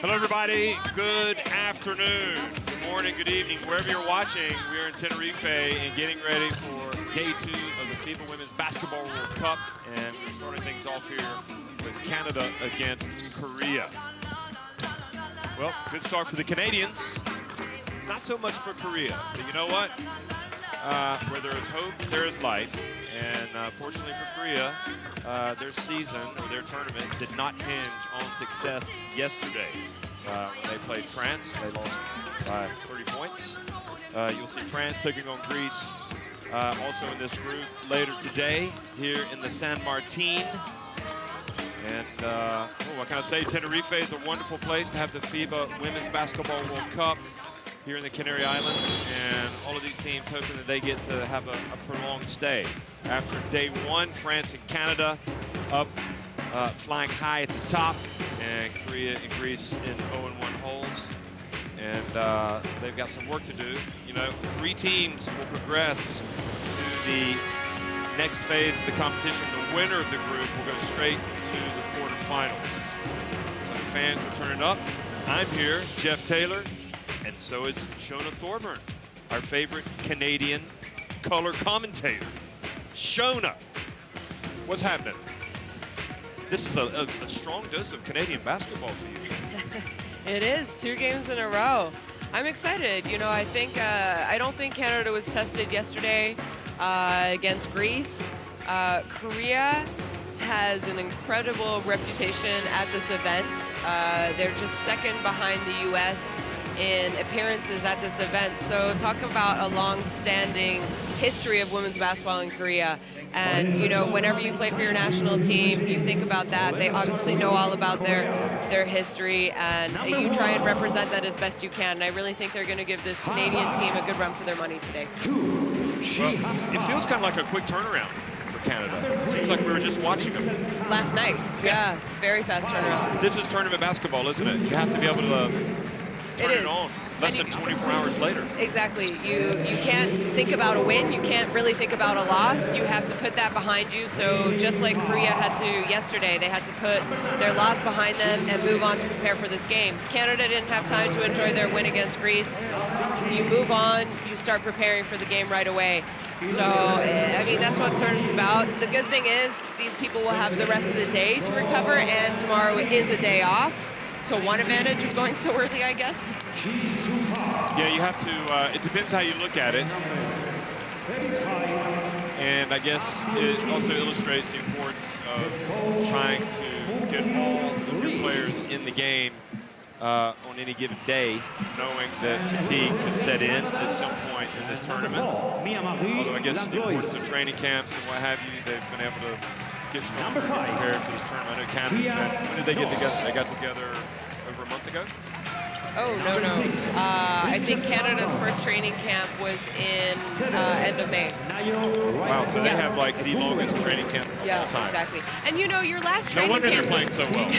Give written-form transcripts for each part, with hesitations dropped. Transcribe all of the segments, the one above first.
Hello, everybody. Good afternoon, good morning, good evening. Wherever you're watching, we are in Tenerife and getting ready for day 2 of the FIBA Women's Basketball World Cup. And we're starting things off here with Canada against Korea. Well, good start for the Canadians. Not so much for Korea. But you know what? Where there is hope, there is life. And fortunately for Korea, their season or their tournament did not hinge on success yesterday. When they played France, they lost by 30 points. You'll see France taking on Greece also in this group later today here in the San Martin. And what can I say? Tenerife is a wonderful place to have the FIBA Women's Basketball World Cup here in the Canary Islands, and all of these teams hoping that they get to have a prolonged stay. After day 1, France and Canada up flying high at the top, and Korea and Greece in 0-1 holes. And they've got some work to do. You know, 3 teams will progress to the next phase of the competition. The winner of the group will go straight to the quarterfinals. So the fans are turning up. I'm here, Jeff Taylor. And so is Shona Thorburn, our favorite Canadian color commentator. Shona, what's happening? This is a strong dose of Canadian basketball for you. It is 2 games in a row. I'm excited. You know, I don't think Canada was tested yesterday against Greece. Korea has an incredible reputation at this event. They're just second behind the U.S. in appearances at this event. So talk about a long-standing history of women's basketball in Korea. And you know, whenever you play for your national team, you think about that. They obviously know all about their history, and you try and represent that as best you can. And I really think they're going to give this Canadian team a good run for their money today. Well, it feels kind of like a quick turnaround for Canada. It seems like we were just watching them last night. Yeah, very fast turnaround. This is tournament basketball, isn't it? You have to be able to turn it on less than 24 hours later. Exactly. You can't think about a win. You can't really think about a loss. You have to put that behind you. So just like Korea had to yesterday, they had to put their loss behind them and move on to prepare for this game. Canada didn't have time to enjoy their win against Greece. You move on, you start preparing for the game right away. So, I mean, that's what the tournament's about. The good thing is these people will have the rest of the day to recover, and tomorrow is a day off. So one advantage of going so early, I guess. Yeah, you have to, it depends how you look at it. And I guess it also illustrates the importance of trying to get all of your players in the game on any given day, knowing that fatigue could set in at some point in this tournament. Although I guess the importance of training camps and what have you, they've been able to get stronger and get prepared for this tournament. I know Canada, when did they get together? They got together over a month ago? Oh, no. I think Canada's first training camp was in end of May. Wow, so they have like the longest training camp of all time. Exactly. And you know, your last training camp... No wonder they're playing so well.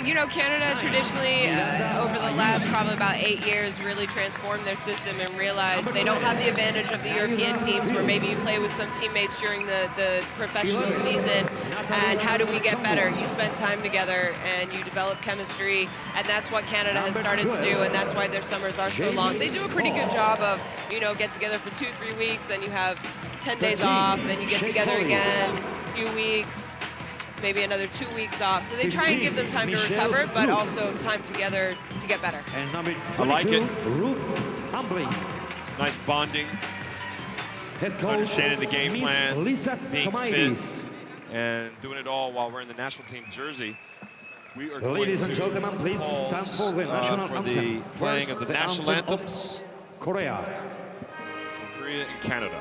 You know, Canada traditionally, over the last probably about 8 years, really transformed their system and realized they don't have the advantage of the European teams where maybe you play with some teammates during the professional season. And how do we get better? You spend time together and you develop chemistry, and that's what Canada has started to do, and that's why their summers are so long. They do a pretty good job of, you know, get together for 2-3 weeks, then you have 10 days off, then you get together again, a few weeks, maybe another 2 weeks off. So they try and give them time to recover, but also time together to get better. I like it. Nice bonding, understanding the game plan, being fit, and doing it all while wearing the national team jersey. We are going Ladies and gentlemen, please stand for the national for anthem. the playing of the national anthems. Korea. Korea and Canada.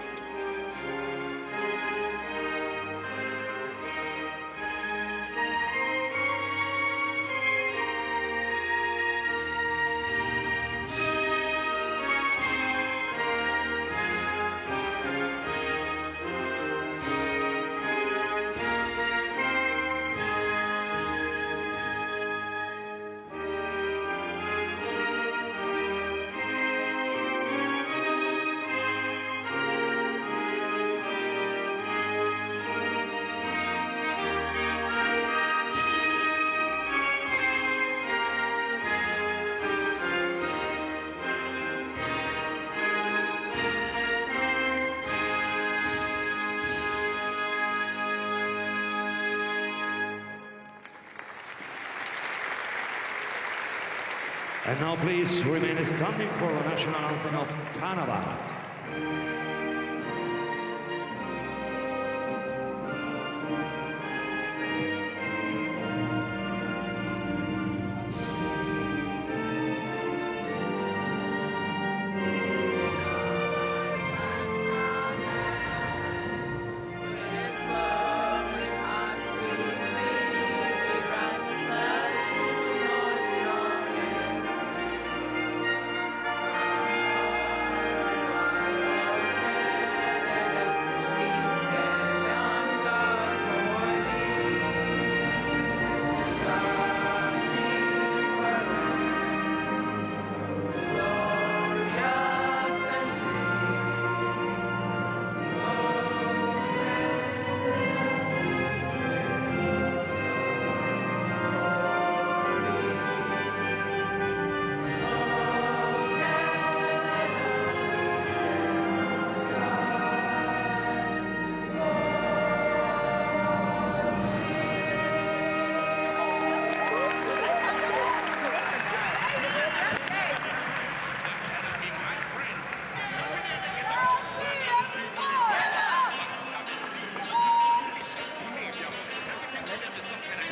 And now please remain standing for the national anthem of Canada.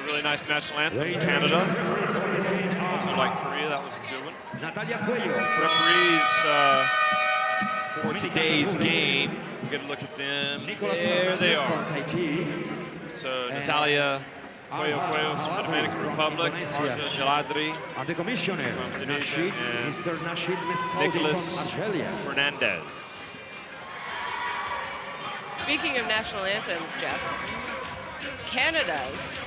Really nice national anthem in Canada. Also like Korea, that was a good one. Referees for today's game, we'll get a look at them. There they are. So Natalia Cuello from the Dominican Republic, Arja Jaladri And the commissioner, from Indonesia, and Mr. Nasheed Messaoudi Nicholas from Algeria. Fernandez. Speaking of national anthems, Jeff, Canada's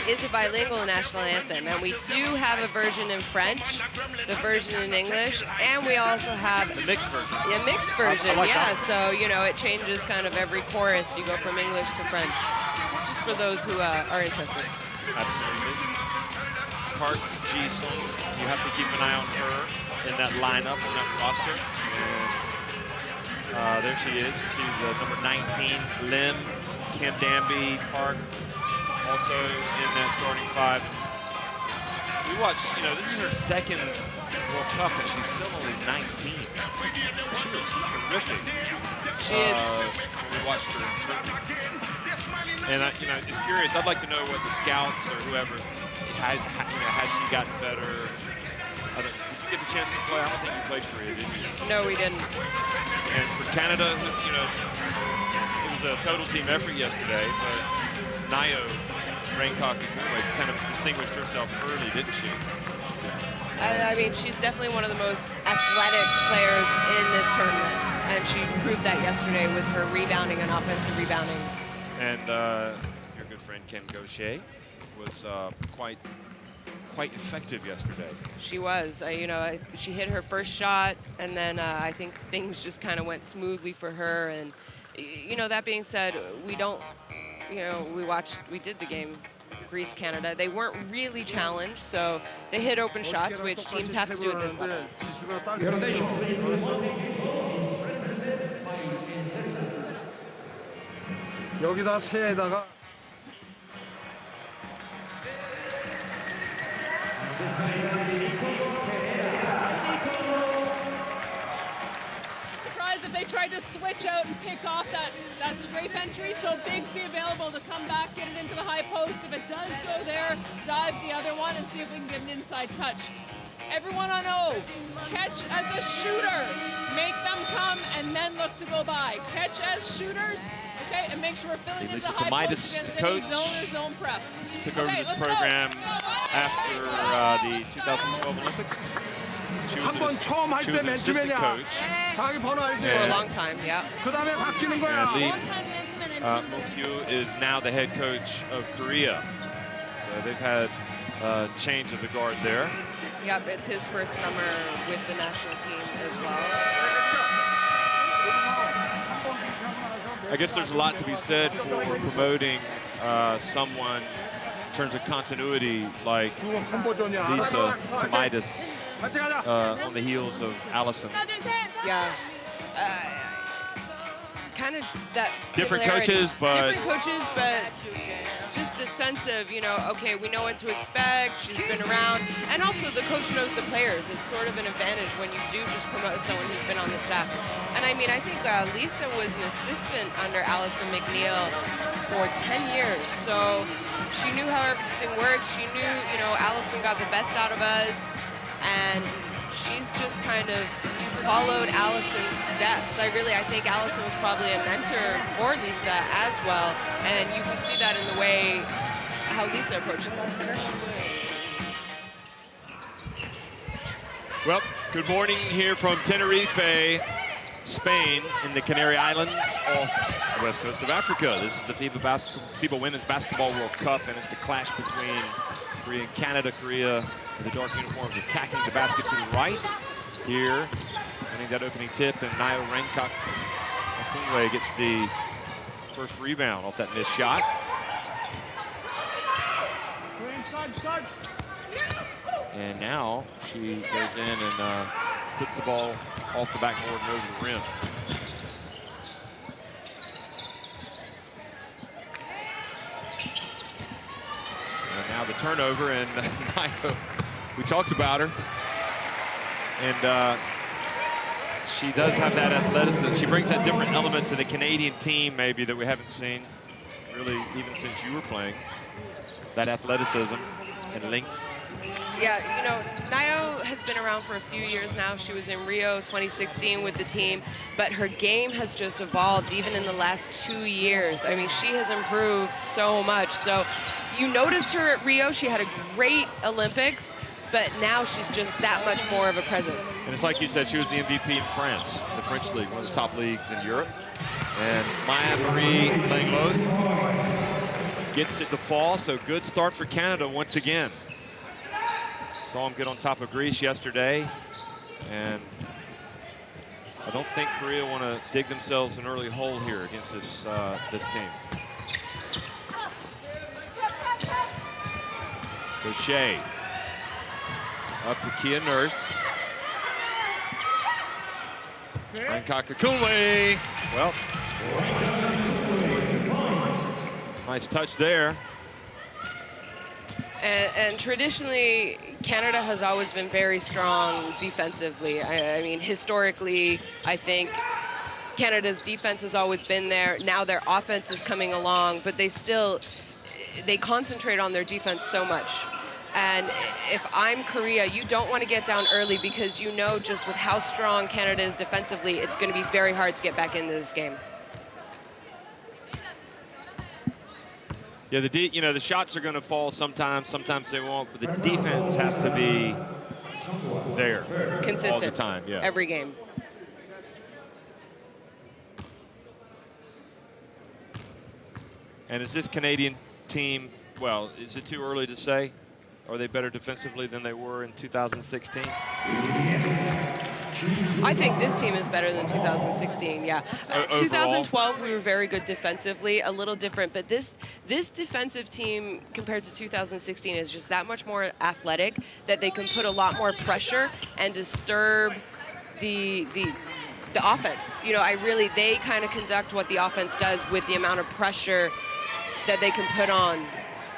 is a bilingual national anthem, and we do have a version in French, the version in English, and we also have A mixed version. a mixed version. I like yeah, that. so you know it changes kind of every chorus. You go from English to French, just for those who are interested. Absolutely. Park Ji-sung, you have to keep an eye on her in that lineup, on that roster. And there she is. She's number 19, Lim, Kim Danby, Park, also in that starting five. We watched, this is her second World Cup, and she's still only 19. She was terrific. She is. We watched her in Turkey. And it's curious. I'd like to know what the scouts or whoever has she gotten better? Did you get the chance to play? I don't think you played Korea, did you? No, we didn't. And for Canada, it was a total team effort yesterday. But Nayo Raincock kind of distinguished herself early, didn't she? I mean, she's definitely one of the most athletic players in this tournament, and she proved that yesterday with her rebounding and offensive rebounding. And your good friend Kim Gaucher was quite effective yesterday. She was. She hit her first shot, and then I think things just kind of went smoothly for her. And that being said, we did the game, Greece, Canada. They weren't really challenged, so they hit open shots, which teams have to do at this level. 여기다 새에다가 Surprised if they tried to switch out and pick off that scrape entry, so Biggs be available to come back, get it into the high post. If it does go there, dive the other one and see if we can get an inside touch. Everyone on O, catch as a shooter. Make them come and then look to go by. Catch as shooters, okay, and make sure we're filling into the high post against any zone or zone press. Took over this program after the 2012 Olympics. She was an assistant coach. 자기 번호 알지? For a long time, yeah. 그 다음에 바뀌는 거야. And Lee Mo-kyu is now the head coach of Korea. So they've had a change of the guard there. Yep, it's his first summer with the national team as well. I guess there's a lot to be said for promoting someone in terms of continuity like Lisa Tomaitis on the heels of Allison. Yeah. Kind of that Different popularity. coaches, but different coaches, but just the sense sense of, you know, okay, we know what to expect. She's been around. And also the coach knows the players. It's sort of an advantage when you do just promote someone who's been on the staff. And I mean, I think Lisa was an assistant under Allison McNeil for 10 years. So she knew how everything worked. She knew, you know, Allison got the best out of us. And she's just kind of followed Allison's steps. I think Allison was probably a mentor for Lisa as well, and you can see that in the way how Lisa approaches us. Well, good morning here from Tenerife, Spain, in the Canary Islands off the west coast of Africa. This is the FIBA Women's Basketball World Cup, and it's the clash between Korea and Canada. Korea in the dark uniforms attacking the basket to the right. Here, winning that opening tip, and Nayo Renkak Okunwe gets the first rebound off that missed shot. And now she goes in and puts the ball off the backboard and over the rim. And now the turnover, and Nayo, we talked about her. And she does have that athleticism. She brings that different element to the Canadian team, maybe, that we haven't seen really even since you were playing. That athleticism and length. Yeah, you know, Nayo has been around for a few years now. She was in Rio 2016 with the team, but her game has just evolved even in the last 2 years. I mean, she has improved so much. So you noticed her at Rio. She had a great Olympics, but now she's just that much more of a presence. And it's like you said, she was the MVP in France, the French league, one of the top leagues in Europe. And Maya Marie Langlois gets it to fall, so good start for Canada once again. Saw them get on top of Greece yesterday, and I don't think Korea want to dig themselves an early hole here against this team. Boucher up to Kia Nurse. Renkak Okunwe. Well, nice touch there. And traditionally, Canada has always been very strong defensively. I mean, historically, I think Canada's defense has always been there. Now their offense is coming along, but they concentrate on their defense so much. And if I'm Korea, you don't want to get down early because you know just with how strong Canada is defensively, it's going to be very hard to get back into this game. Yeah, the shots are going to fall sometimes they won't, but the defense has to be there consistent all the time. Yeah, every game. And is this Canadian team, well, is it too early to say? Are they better defensively than they were in 2016? I think this team is better than 2016, yeah. 2012, we were very good defensively, a little different, but this defensive team compared to 2016 is just that much more athletic, that they can put a lot more pressure and disturb the offense. You know, they kind of conduct what the offense does with the amount of pressure that they can put on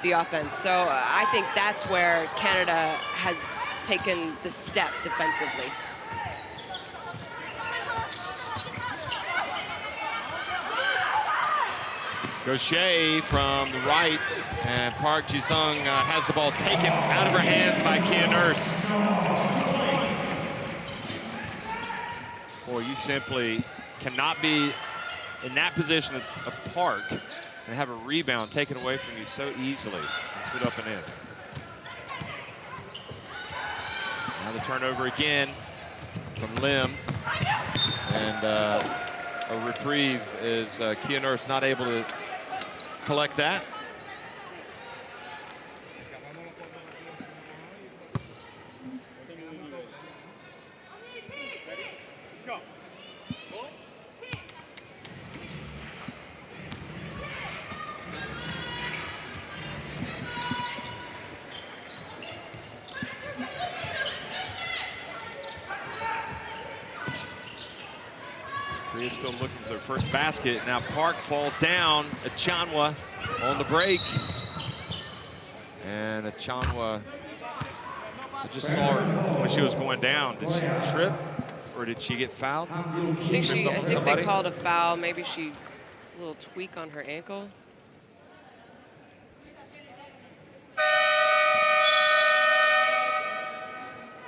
the offense. So I think that's where Canada has taken the step defensively. Gaucher from the right, and Park Ji-sung has the ball taken out of her hands by Kia Nurse. Boy, you simply cannot be in that position of Park and have a rebound taken away from you so easily and put up and in. Now the turnover again from Lim, and a reprieve is Kia Nurse not able to collect that. Korea's still looking for their first basket. Now Park falls down. Achanwa on the break. And Achanwa, I just saw her when she was going down. Did she trip or did she get fouled? I think they called a foul. Maybe a little tweak on her ankle.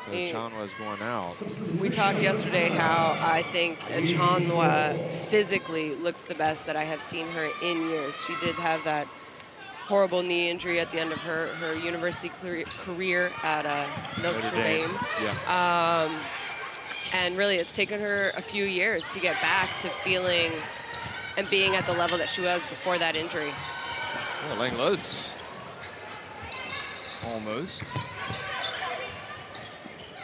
So Achanwa is going out. We talked yesterday how I think Achanwa physically looks the best that I have seen her in years. She did have that horrible knee injury at the end of her university career at Notre Dame. Yeah. And really, it's taken her a few years to get back to feeling and being at the level that she was before that injury. Oh, laying lows. Almost.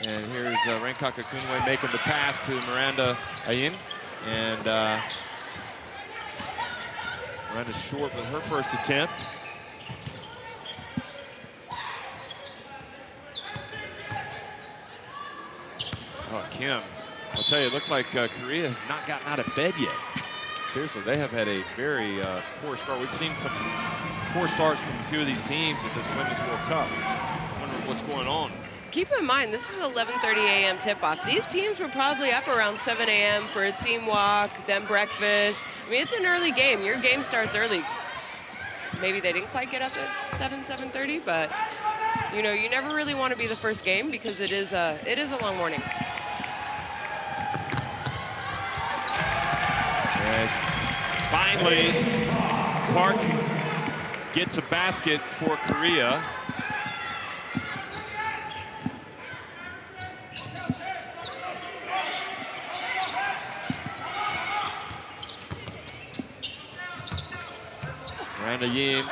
And here's Renkaka Kunwe making the pass to Miranda Ayin. And Miranda's short with her first attempt. Oh, Kim, I'll tell you, it looks like Korea has not gotten out of bed yet. Seriously, they have had a very poor start. We've seen some poor starts from a few of these teams at this Women's World Cup. I wonder what's going on. Keep in mind, this is 11:30 a.m. tip-off. These teams were probably up around 7 a.m. for a team walk, then breakfast. I mean, it's an early game. Your game starts early. Maybe they didn't quite get up at 7:30, but you know, you never really want to be the first game because it is a long morning. And finally, Park gets a basket for Korea. Miranda Yin,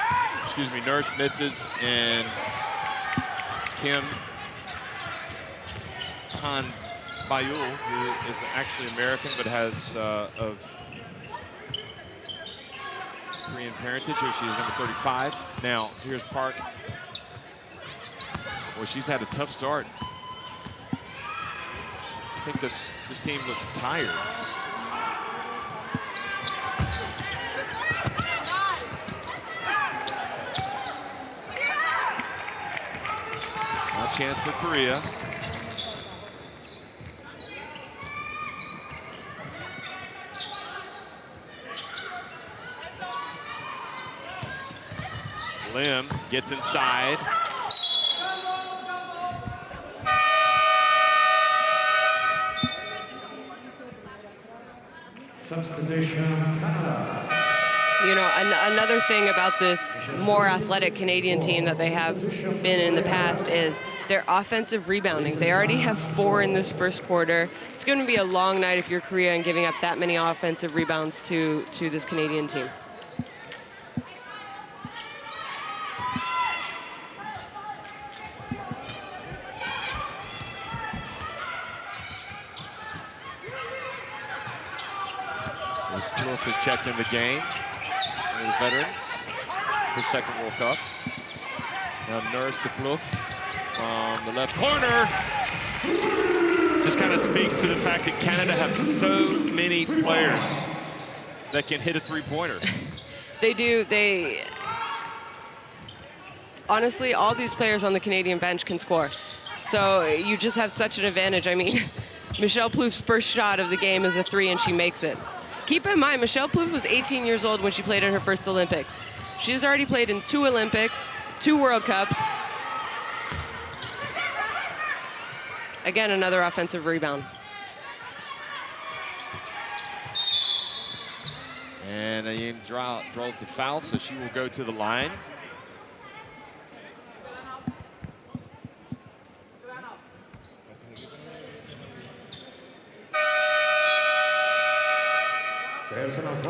Nurse misses, and Kim Han Bayul, who is actually American but has of Korean parentage. Here she is, number 35. Now, here's Park. Well, she's had a tough start. I think this team looks tired. Now chance for Korea. Lim gets inside. Substitution, Canada. You know, another thing about this more athletic Canadian team that they have been in the past is their offensive rebounding. They already have 4 in this first quarter. It's going to be a long night if you're Korea and giving up that many offensive rebounds to this Canadian team. Wolf has checked in the game. One of the veterans, his second World Cup. Now Nurse to Bluff from the left corner. Just kind of speaks to the fact that Canada have so many players that can hit a three-pointer. They do. Honestly, all these players on the Canadian bench can score. So you just have such an advantage. I mean, Michelle Plouffe's first shot of the game is a 3 and she makes it. Keep in mind, Michelle Plouffe was 18 years old when she played in her first Olympics. She's already played in 2 Olympics, 2 World Cups. Again, another offensive rebound. And Ayin draws the foul, so she will go to the line.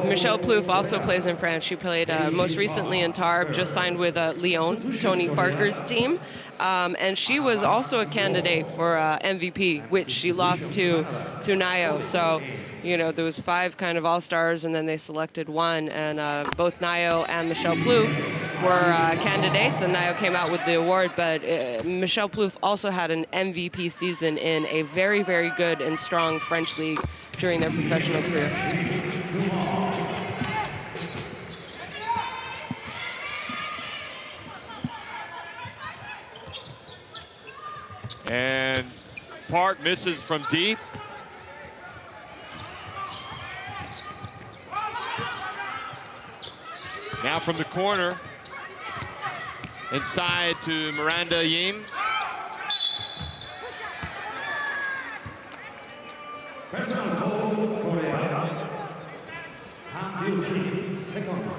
Michelle Plouffe also plays in France. She played most recently in Tarbes, just signed with Lyon, Tony Parker's team. And she was also a candidate for MVP, which she lost to Nayo. So, you know, there was 5 kind of all-stars, and then they selected 1. And both Nayo and Michelle Plouffe were candidates, and Nayo came out with the award. But Michelle Plouffe also had an MVP season in a very, very good and strong French league during their professional career. And Park misses from deep. Now from the corner, inside to Miranda Yim. Personal foul, Korea. Han Bil-Kim, second.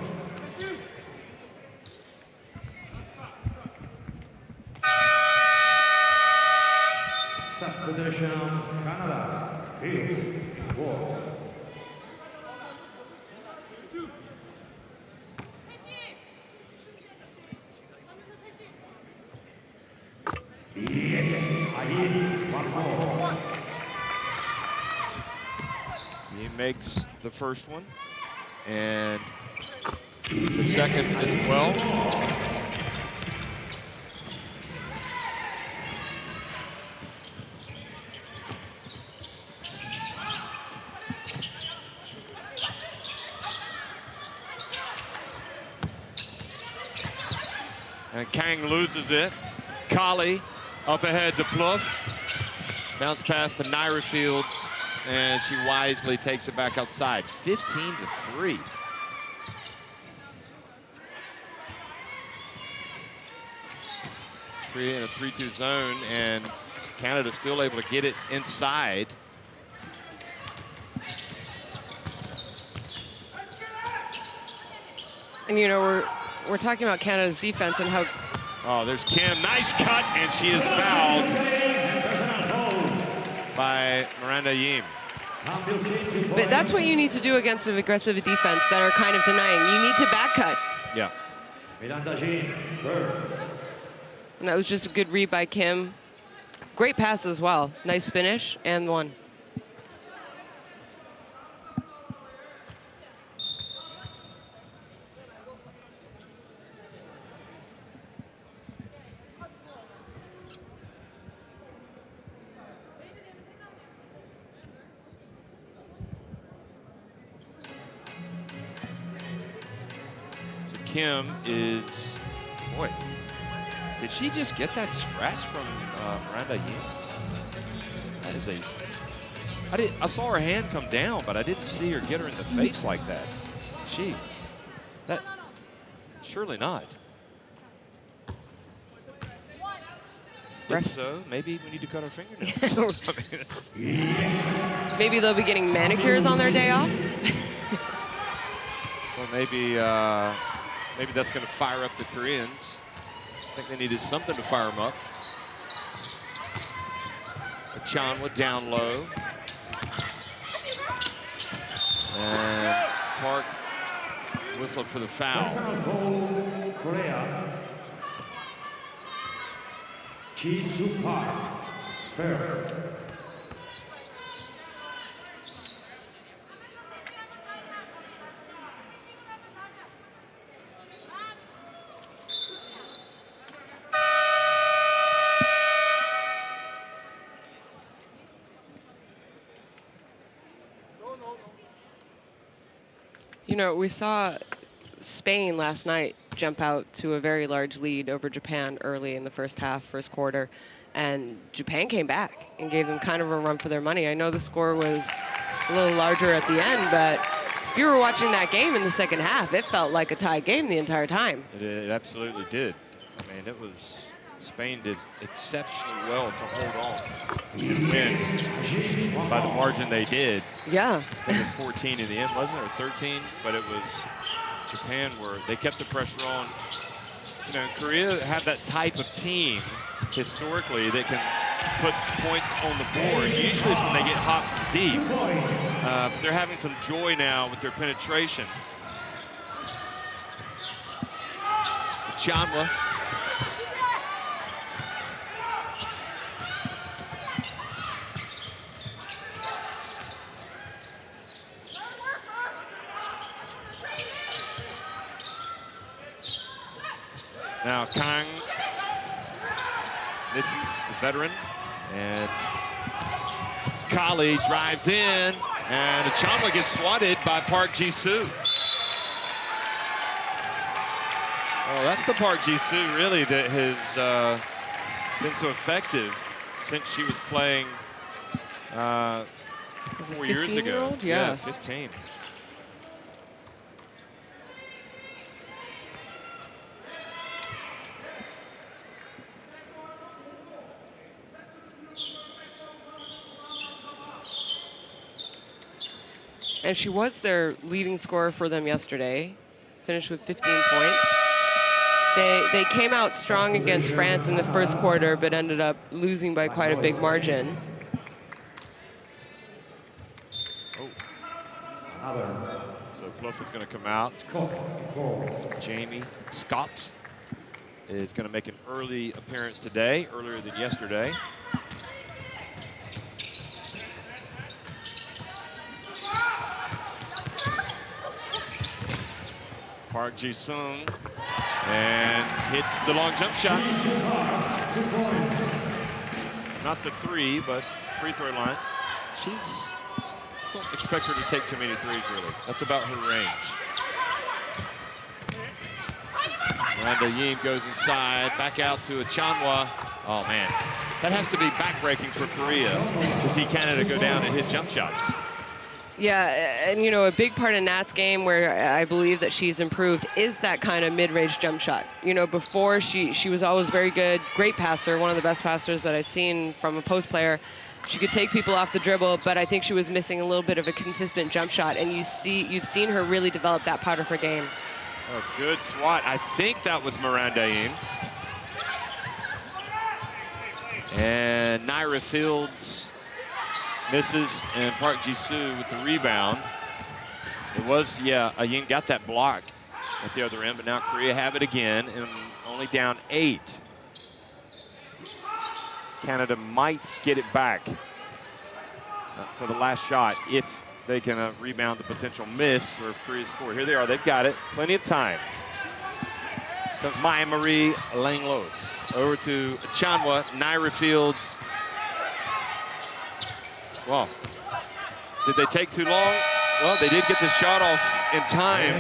Substitution, Canada, Fields, Ward. Yes, I need one more. He makes the first one and the second as well. And Kang loses it. Kali up ahead to Plouffe. Bounce pass to Naira Fields, and she wisely takes it back outside. 15-3. Korea in a 3-2 zone, and Canada still able to get it inside. And you know, we're talking about Canada's defense and how. Oh, there's Kim. Nice cut, and she is fouled by Miranda Yim. But that's what you need to do against an aggressive defense that are kind of denying. You need to back cut. Yeah. And that was just a good read by Kim. Great pass as well. Nice finish and one. Kim is, boy, did she just get that scratch from Miranda Yim? That is I saw her hand come down, but I didn't see her get her in the face like that. Surely not. If so, maybe we need to cut our fingernails. I mean, maybe they'll be getting manicures on their day off. Well, maybe that's going to fire up the Koreans. I think they needed something to fire them up. Chanwa down low. And Park whistled for the foul. Korea. Ji-Soo Park, first. You know, we saw Spain last night jump out to a very large lead over Japan early in the first quarter, and Japan came back and gave them kind of a run for their money. I know the score was a little larger at the end, but if you were watching that game in the second half, it felt like a tie game the entire time. It absolutely did. I mean, Spain did exceptionally well to hold on and win by the margin they did. Yeah. I think it was 14 in the end, wasn't it, or 13? But it was Japan where they kept the pressure on. You know, Korea had that type of team historically that can put points on the board. Usually it's when they get hot from deep. They're having some joy now with their penetration. Chanwa. Now Kang misses the veteran, and Kali drives in, and Chanwa gets swatted by Park Ji-Soo. Well, that's the Park Ji-Soo really that has been so effective since she was playing Was it 4 years ago. 15-year-old? Yeah. 15. And she was their leading scorer for them yesterday. Finished with 15 points. They came out strong against France in the first quarter, but ended up losing by quite a big margin. So Fluff is going to come out. Jamie Scott is going to make an early appearance today, earlier than yesterday. Park Ji-sung and hits the long jump shot. Not the three, but free throw line. Don't expect her to take too many threes, really. That's about her range. Miranda Yim goes inside, back out to Achanwa. Oh, man. That has to be backbreaking for Korea to see Canada go down and hit jump shots. Yeah, and you know, a big part of Nat's game where I believe that she's improved is that kind of mid-range jump shot. You know, before she was always very good, great passer, one of the best passers that I've seen from a post player. She could take people off the dribble, but I think she was missing a little bit of a consistent jump shot, and you've seen her really develop that part of her game. Oh, good swat. I think that was Miranda Yim. And Naira Fields misses, and Park Ji-soo with the rebound. It was, yeah, Yim got that block at the other end, but now Korea have it again, and only down 8. Canada might get it back for the last shot if they can rebound the potential miss, or if Korea score. Here they are, they've got it, plenty of time. Comes Maya Marie Langlos over to Achanwa, Naira Fields. Well, did they take too long? Well, they did get the shot off in time.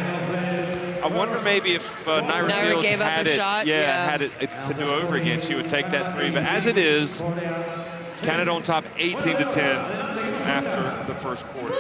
I wonder maybe if Naira Fields gave up had a it, shot, had it to do over again, she would take that 3. But as it is, Canada on top 18-10 after the first quarter.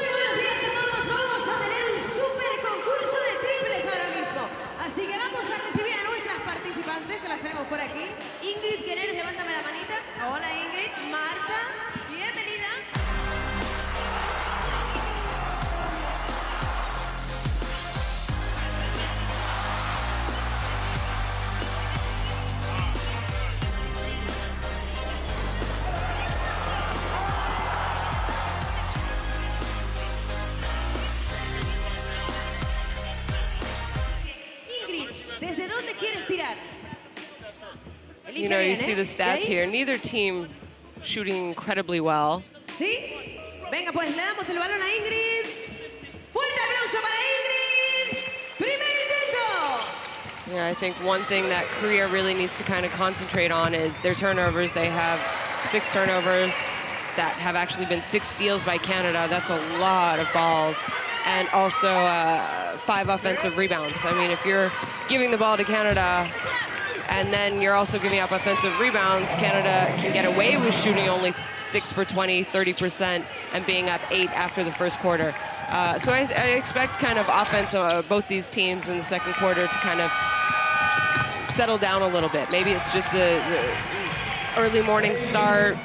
You know, you see the stats here. Neither team shooting incredibly well. ¿Sí? Venga, pues le damos el balón a Ingrid. Fuerte aplauso para Ingrid. Primer intento. Yeah, I think one thing that Korea really needs to kind of concentrate on is their turnovers. They have 6 turnovers that have actually been 6 steals by Canada. That's a lot of balls. And also 5 offensive rebounds. I mean, if you're giving the ball to Canada and then you're also giving up offensive rebounds, Canada can get away with shooting only 6 for 20, 30%, and being up 8 after the first quarter. So I expect kind of offense of both these teams in the second quarter to kind of settle down a little bit. Maybe it's just the early morning start.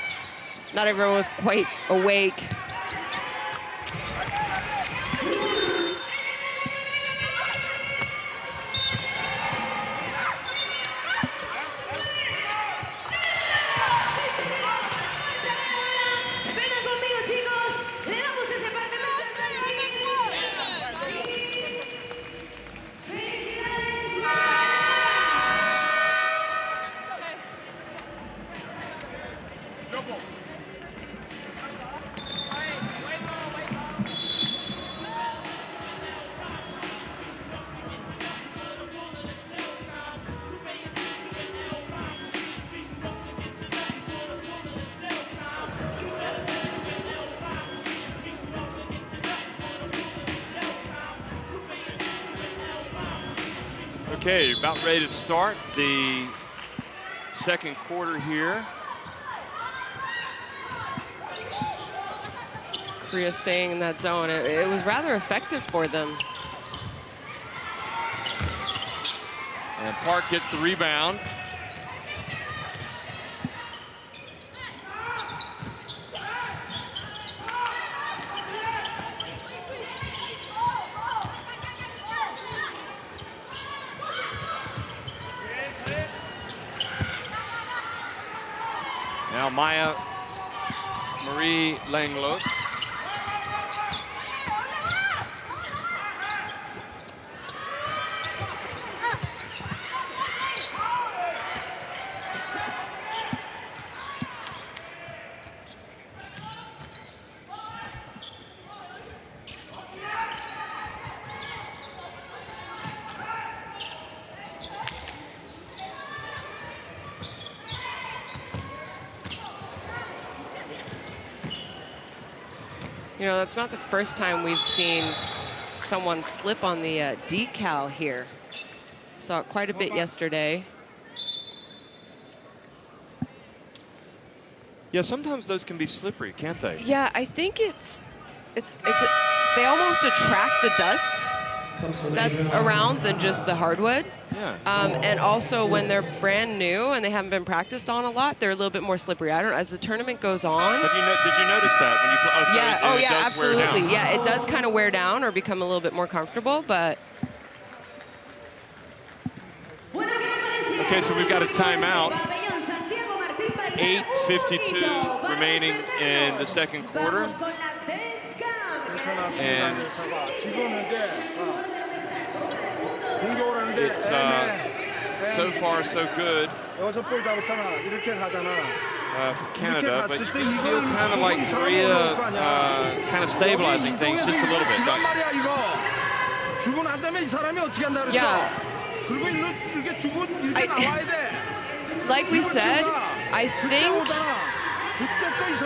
Not everyone was quite awake. Okay, about ready to start the second quarter here. Korea staying in that zone. It was rather effective for them. And Park gets the rebound. Now Maya Marie Langlos. You know, that's not the first time we've seen someone slip on the decal here. Saw it quite a bit yesterday. Yeah, sometimes those can be slippery, can't they? Yeah, I think they almost attract the dust that's around than just the hardwood. Yeah. And also when they're brand new and they haven't been practiced on a lot, they're a little bit more slippery. I don't know, as the tournament goes on. Did you notice that when you play? Oh, Yeah, so oh it yeah, does absolutely. wear down. Yeah, it does kind of wear down or become a little bit more comfortable, but Okay, so we've got a timeout. 8:52 remaining in the second quarter. And it's so far so good 여기서 볼 잡았잖아. 이렇게 가잖아. for Canada, but you do feel kind of like Korea kind of stabilizing things just a little bit. 주란 말이야 이거. 주고 난 다음에 이 사람이 어떻게 한다 그랬어? Yeah. 그리고 이렇게 주고 이렇게 나와야 돼. like we said, I think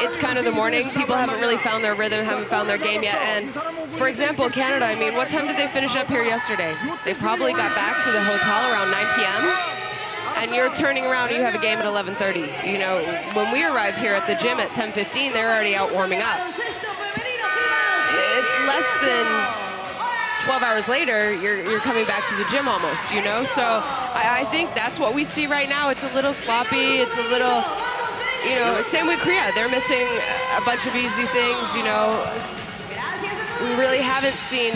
it's kind of the morning. People haven't really found their rhythm, haven't found their game yet. And for example, Canada, I mean, what time did they finish up here yesterday? They probably got back to the hotel around 9 p.m. And you're turning around and you have a game at 11:30. You know, when we arrived here at the gym at 10:15, they're already out warming up. It's less than 12 hours later, you're coming back to the gym almost, you know? So I think that's what we see right now. It's a little sloppy. It's a little, you know, same with Korea. They're missing a bunch of easy things, you know. We really haven't seen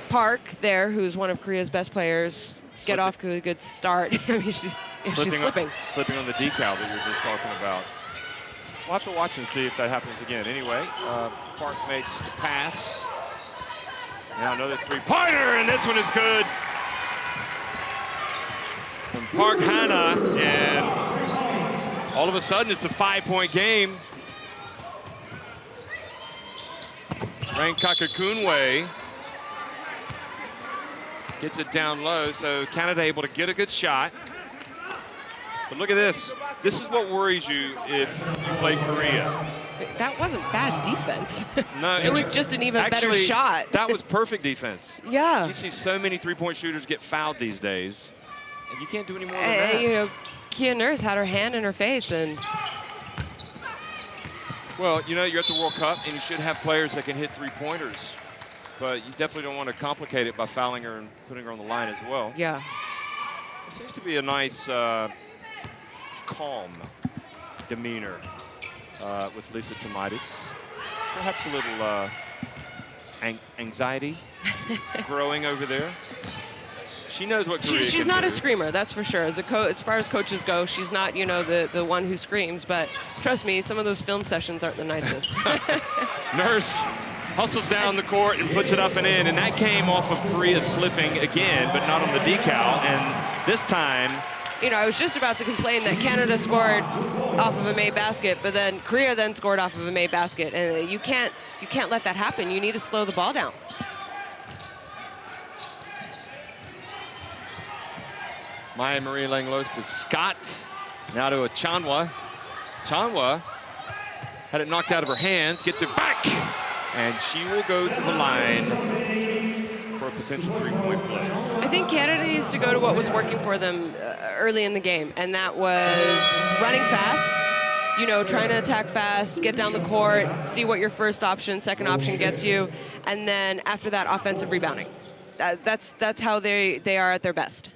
Park there, who's one of Korea's best players, get off to a good start. I mean, she's slipping. Slipping on the decal that you were just talking about. We'll have to watch and see if that happens again. Anyway, Park makes the pass. Now another three-pointer, and this one is good. From Park Hana, and all of a sudden it's a 5-point game. Rang Kakakunwe gets it down low, so Canada able to get a good shot. But look at this. This is what worries you if you play Korea. That wasn't bad defense. No, it was just an even better shot. That was perfect defense. Yeah. You see so many three-point shooters get fouled these days, and you can't do any more than that. You know, Kia Nurse had her hand in her face, and well, you know, you're at the World Cup, and you should have players that can hit three-pointers, but you definitely don't want to complicate it by fouling her and putting her on the line as well. yeah. It seems to be a nice, calm demeanor with Lisa Tomaitis. Perhaps a little anxiety growing over there. She knows what Korea She's can not do. a screamer, that's for sure. As far as coaches go, she's not, you know, the one who screams. But trust me, some of those film sessions aren't the nicest. Nurse hustles down the court and puts it up and in, and that came off of Korea slipping again, but not on the decal. And this time, you know, I was just about to complain that Canada scored off of a made basket, but then Korea then scored off of a made basket, and you can't let that happen. You need to slow the ball down. Maya Marie Langlos to Scott. Now to a Chanwa. Chanwa had it knocked out of her hands, gets it back, and she will go to the line for a potential three-point play. I think Canada needs to go to what was working for them early in the game, and that was running fast you know, trying to attack fast, get down the court, see what your first option, second option gets you, and then after that, offensive rebounding. That's how they are at their best.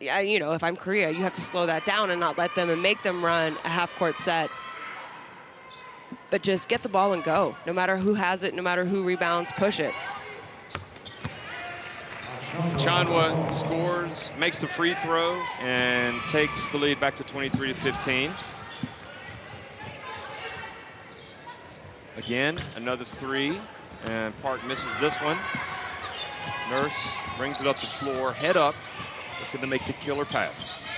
Yeah, you know, if I'm Korea, you have to slow that down and not let them and make them run a half-court set. But just get the ball and go. No matter who has it, no matter who rebounds, push it. Chanwa scores, makes the free throw, and takes the lead back to 23-15. Again, another three, and Park misses this one. Nurse brings it up the floor, head up, looking to make the killer pass.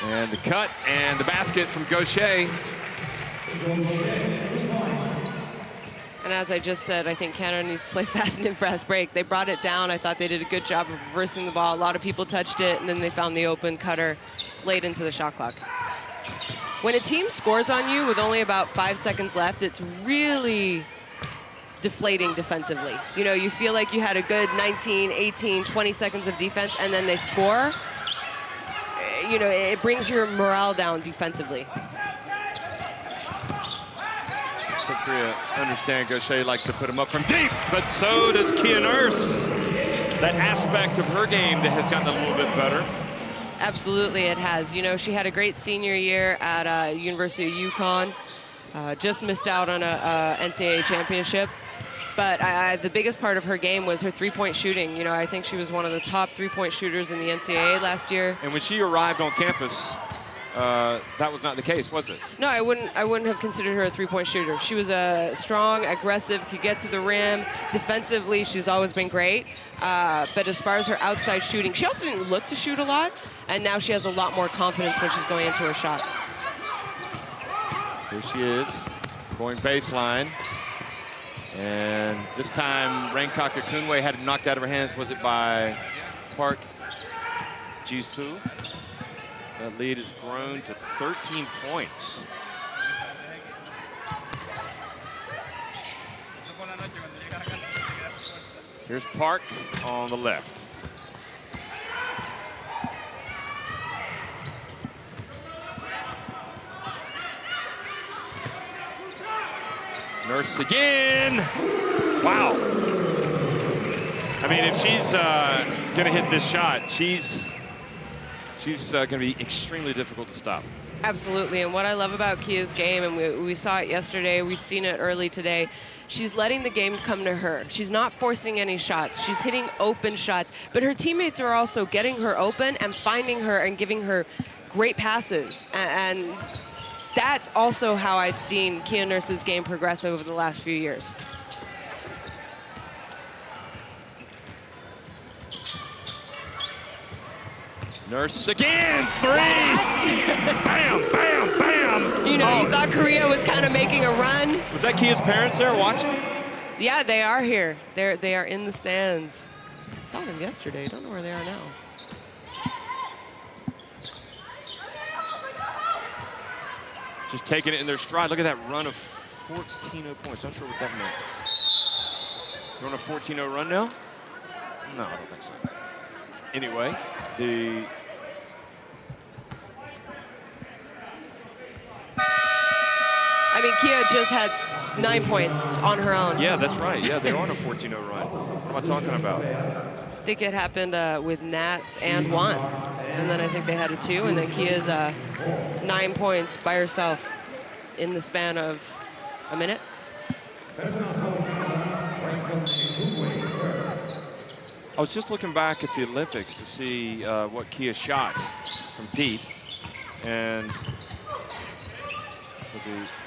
And the cut and the basket from Gaucher. And as I just said, I think Canada needs to play fast and fast break. They brought it down. I thought they did a good job of reversing the ball. A lot of people touched it, and then they found the open cutter late into the shot clock. When a team scores on you with only about 5 seconds left, it's really deflating defensively. You know, you feel like you had a good 19, 18, 20 seconds of defense, and then they score. You know, it brings your morale down defensively. So Korea understand Gaucher likes to put him up from deep, but so does Kia Nurse. That aspect of her game that has gotten a little bit better. Absolutely, it has. You know, she had a great senior year at University of UConn. Just missed out on a NCAA championship. But the biggest part of her game was her three-point shooting. You know, I think she was one of the top three-point shooters in the NCAA last year. And when she arrived on campus, that was not the case, was it? No, I wouldn't have considered her a three-point shooter. She was strong, aggressive, could get to the rim. Defensively, she's always been great. But as far as her outside shooting, she also didn't look to shoot a lot. And now she has a lot more confidence when she's going into her shot. Here she is, going baseline. And this time, Rankaka Kunwe had it knocked out of her hands. Was it by Park Jisoo? That lead has grown to 13 points. Here's Park on the left. Nurse again. Wow. I mean, if she's going to hit this shot, she's going to be extremely difficult to stop. Absolutely, and what I love about Kia's game, and we saw it yesterday, we've seen it early today, she's letting the game come to her. She's not forcing any shots. She's hitting open shots, but her teammates are also getting her open and finding her and giving her great passes. And that's also how I've seen Kia Nurse's game progress over the last few years. Nurse again, three! Bam, bam, bam! You know, you thought Korea was kind of making a run. Was that Kia's parents there watching? Yeah, they are here. They are in the stands. I saw them yesterday. Don't know where they are now. Just taking it in their stride. Look at that run of 14-0 points. Not sure what that meant. They're on a 14-0 run now? No, I don't think so. Anyway, I mean, Kia just had 9 points on her own. Yeah, that's right. Yeah, they're on a 14-0 run. What am I talking about? I think it happened with Nats and Juan. And then I think they had a 2, and then Kia's 9 points by herself in the span of a minute. I was just looking back at the Olympics to see what Kia shot from deep. And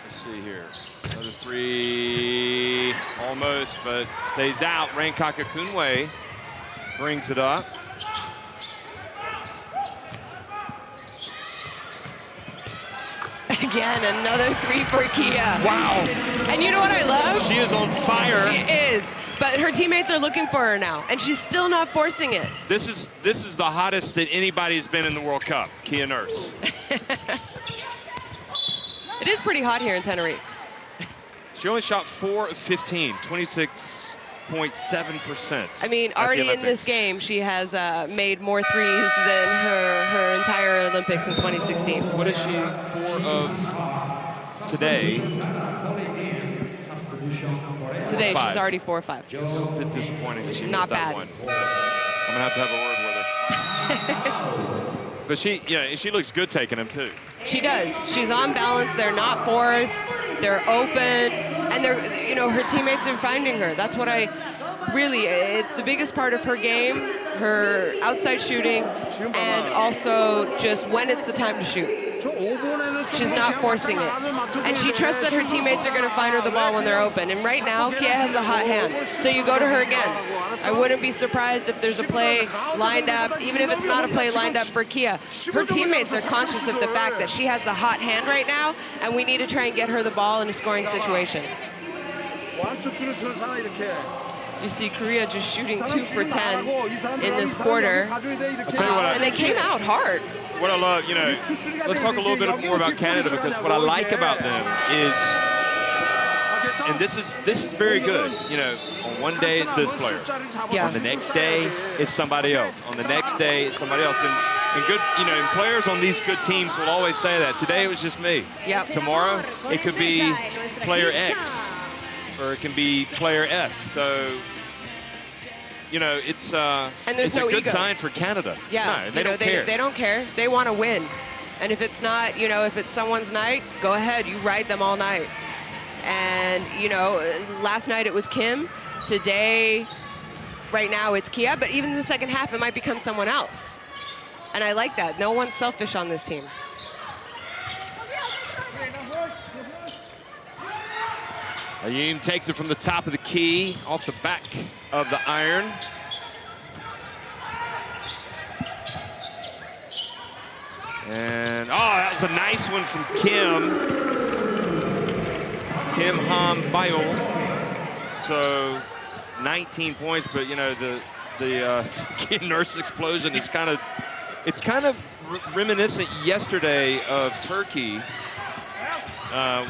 let's see here. Another three, almost, but stays out. Rankaka Kunwe brings it up. Again, another 3 for Kia. Wow. And you know what I love? She is on fire. She is. But her teammates are looking for her now, and she's still not forcing it. This is the hottest that anybody's been in the World Cup, Kia Nurse. It is pretty hot here in Tenerife. She only shot 4 of 15, 26 38.7%. I mean, already in this game, she has made more threes than her entire Olympics in 2016. What is she 4 of today? Today, 4-5. she's already 4 or 5. It's a bit disappointing that she Not missed that bad. one. I'm gonna have to have a word with her. But she looks good taking them too. She does. She's on balance. They're not forced. They're open, and her teammates are finding her. That's what it's the biggest part of her game, her outside shooting, and also just when it's the time to shoot. She's not forcing it. And she trusts that her teammates are going to find her the ball when they're open. And right now, Kia has a hot hand. So you go to her again. I wouldn't be surprised if there's a play lined up, even if it's not a play lined up for Kia. Her teammates are conscious of the fact that she has the hot hand right now, and we need to try and get her the ball in a scoring situation. You see Korea just shooting 2 for 10 in this quarter. I'll tell you what, and they came out hard. What I love, let's talk a little bit more about Canada, because what I like about them is, and this is very good. On one day it's this player. Yeah. On the next day it's somebody else. On the next day it's somebody else. And good, and players on these good teams will always say that. Today it was just me. Yep. Tomorrow it could be player X, or it can be player F. So, it's and there's a no good egos. sign for Canada. Yeah, no, they don't care. They don't care. They want to win. And if it's not, if it's someone's night, go ahead. You ride them all night. And, last night it was Kim. Today, right now, it's Kia. But even in the second half, it might become someone else. And I like that. No one's selfish on this team. Ayim takes it from the top of the key, off the back of the iron. And, that was a nice one from Kim Han Bayo. So 19 points, but the Nurse explosion is kind of reminiscent yesterday of Turkey.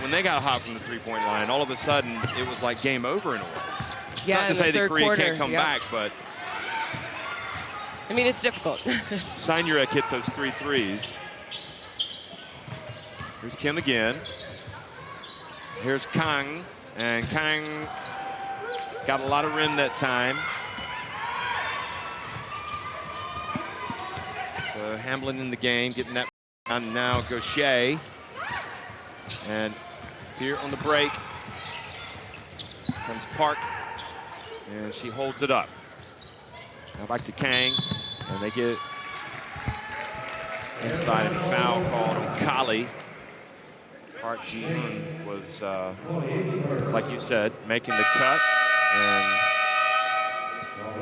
When they got hot from the three-point line, all of a sudden it was like game over in a way. Yeah, not to say that Korea can't come yep. back, but I memean, it's difficult. Seinurek hit those 3 threes. Here's Kim again. Here's Kang, and Kang got a lot of rim that time. So Hamblin in the game, getting that on now. Gaucher. And here on the break comes Park, and she holds it up. Now back to Kang, and they get inside, and a foul called on Kali. Park Ji-hoon was, like you said, making the cut and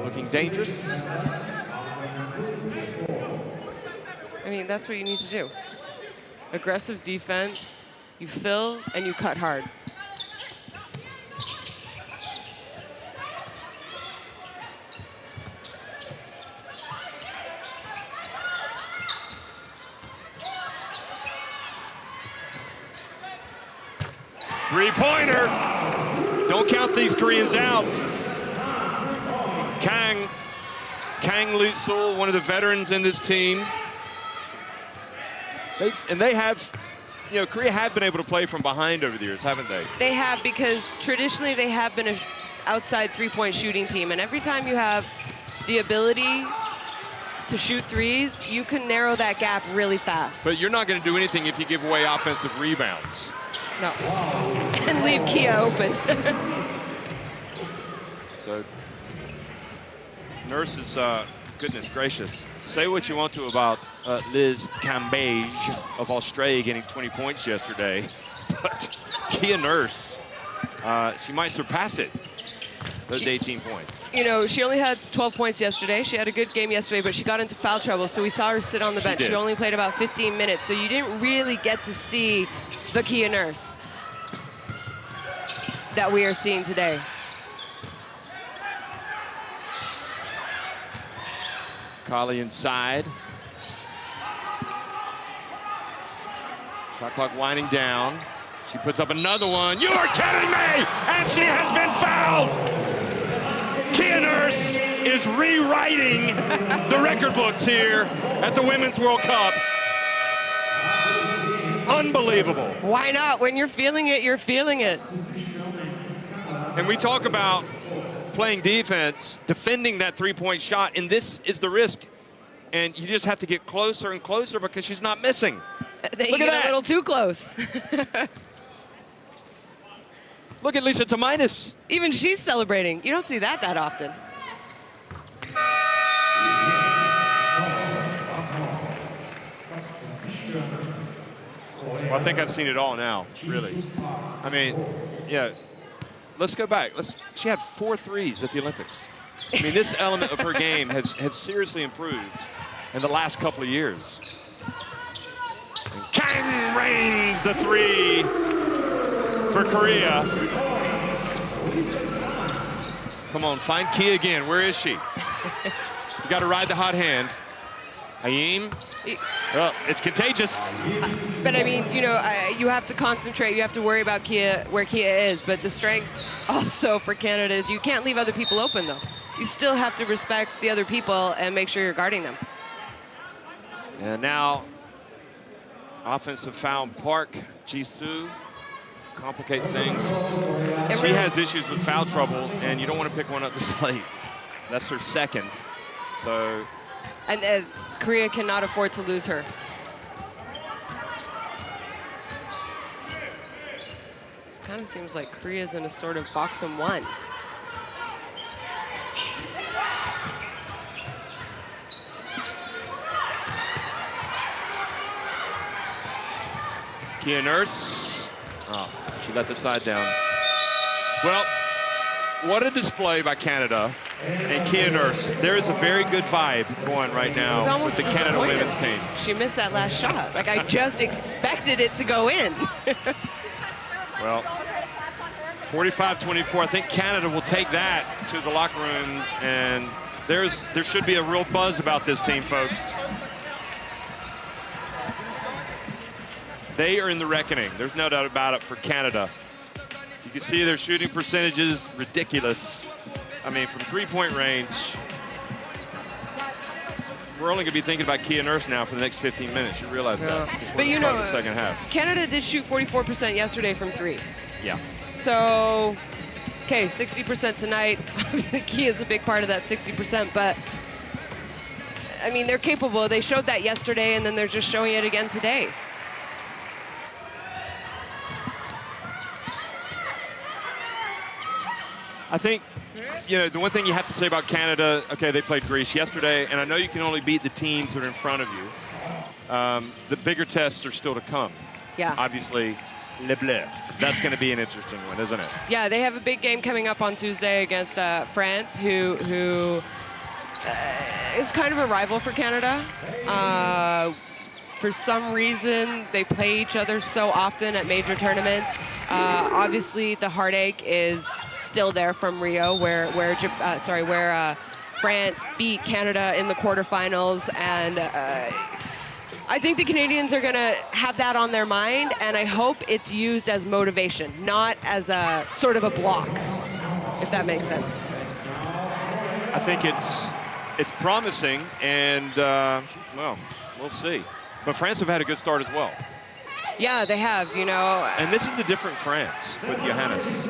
looking dangerous. I mean, that's what you need to do. Aggressive defense. You fill and you cut hard. Three-pointer. Don't count these Koreans out. Kang Lee-sul, one of the veterans in this team. They have, Korea have been able to play from behind over the years, haven't they? They have, because traditionally they have been an outside three-point shooting team. And every time you have the ability to shoot threes, you can narrow that gap really fast. But you're not going to do anything if you give away offensive rebounds. No. And leave Kia open. So, Nurse is, goodness gracious. Say what you want to about Liz Cambage of Australia getting 20 points yesterday. But Kia Nurse, she might surpass it, those 18 points. She only had 12 points yesterday. She had a good game yesterday, but she got into foul trouble, so we saw her sit on the bench. She only played about 15 minutes, so you didn't really get to see the Kia Nurse that we are seeing today. Kali inside. Shot clock winding down. She puts up another one. You are kidding me! And she has been fouled! is rewriting the record books here at the Women's World Cup. Unbelievable. Why not? When you're feeling it, you're feeling it. And we talk about playing defense, defending that three-point shot, and this is the risk. And you just have to get closer and closer because she's not missing. They Look at get that. a little too close. Look at Lisa Tomaitis. Even she's celebrating. You don't see that often. Well, I think I've seen it all now, really. I mean, yeah. Let's go back. She had 4 threes at the Olympics. I mean, this element of her game has seriously improved in the last couple of years. And Kang rains the 3 for Korea. Come on, find Kia again. Where is she? You got to ride the hot hand. Haim. Well, it's contagious. But I mean, you know, you have to concentrate. You have to worry about Kia, where Kia is. But the strength also for Canada is you can't leave other people open, though. You still have to respect the other people and make sure you're guarding them. And now, offensive foul, Park Jisoo complicates things. She has issues with foul trouble, and you don't want to pick one up this late. That's her second. So. And Korea cannot afford to lose her. It kind of seems like Korea's in a sort of box-em one. Kia Nurse. Oh, she let the side down. Well, what a display by Canada and Kia Nurse. There is a very good vibe going right now with the Canada women's team. She missed that last shot. Like, I just expected it to go in. Well, 45-24. I think Canada will take that to the locker room, and there should be a real buzz about this team, folks. They are in the reckoning. There's no doubt about it for Canada. You can see their shooting percentages, ridiculous. I mean, from three-point range, we're only going to be thinking about Kia Nurse now for the next 15 minutes. You realize that? But you know, the second half. Canada did shoot 44% yesterday from 3. Yeah. So, okay, 60% tonight. Kia is a big part of that 60%, but I mean, they're capable. They showed that yesterday, and then they're just showing it again today. I think, you know, the one thing you have to say about Canada, okay, they played Greece yesterday, and I know you can only beat the teams that are in front of you. The bigger tests are still to come. Yeah. Obviously, Le Bleu. That's going to be an interesting one, isn't it? Yeah, they have a big game coming up on Tuesday against France, who is kind of a rival for Canada. For some reason, they play each other so often at major tournaments. Obviously, the heartache is still there from Rio, where France beat Canada in the quarterfinals, and I think the Canadians are going to have that on their mind, and I hope it's used as motivation, not as a sort of a block, if that makes sense. I think it's promising, and well, we'll see. But France have had a good start as well. Yeah, they have, you know. And this is a different France with Johannes,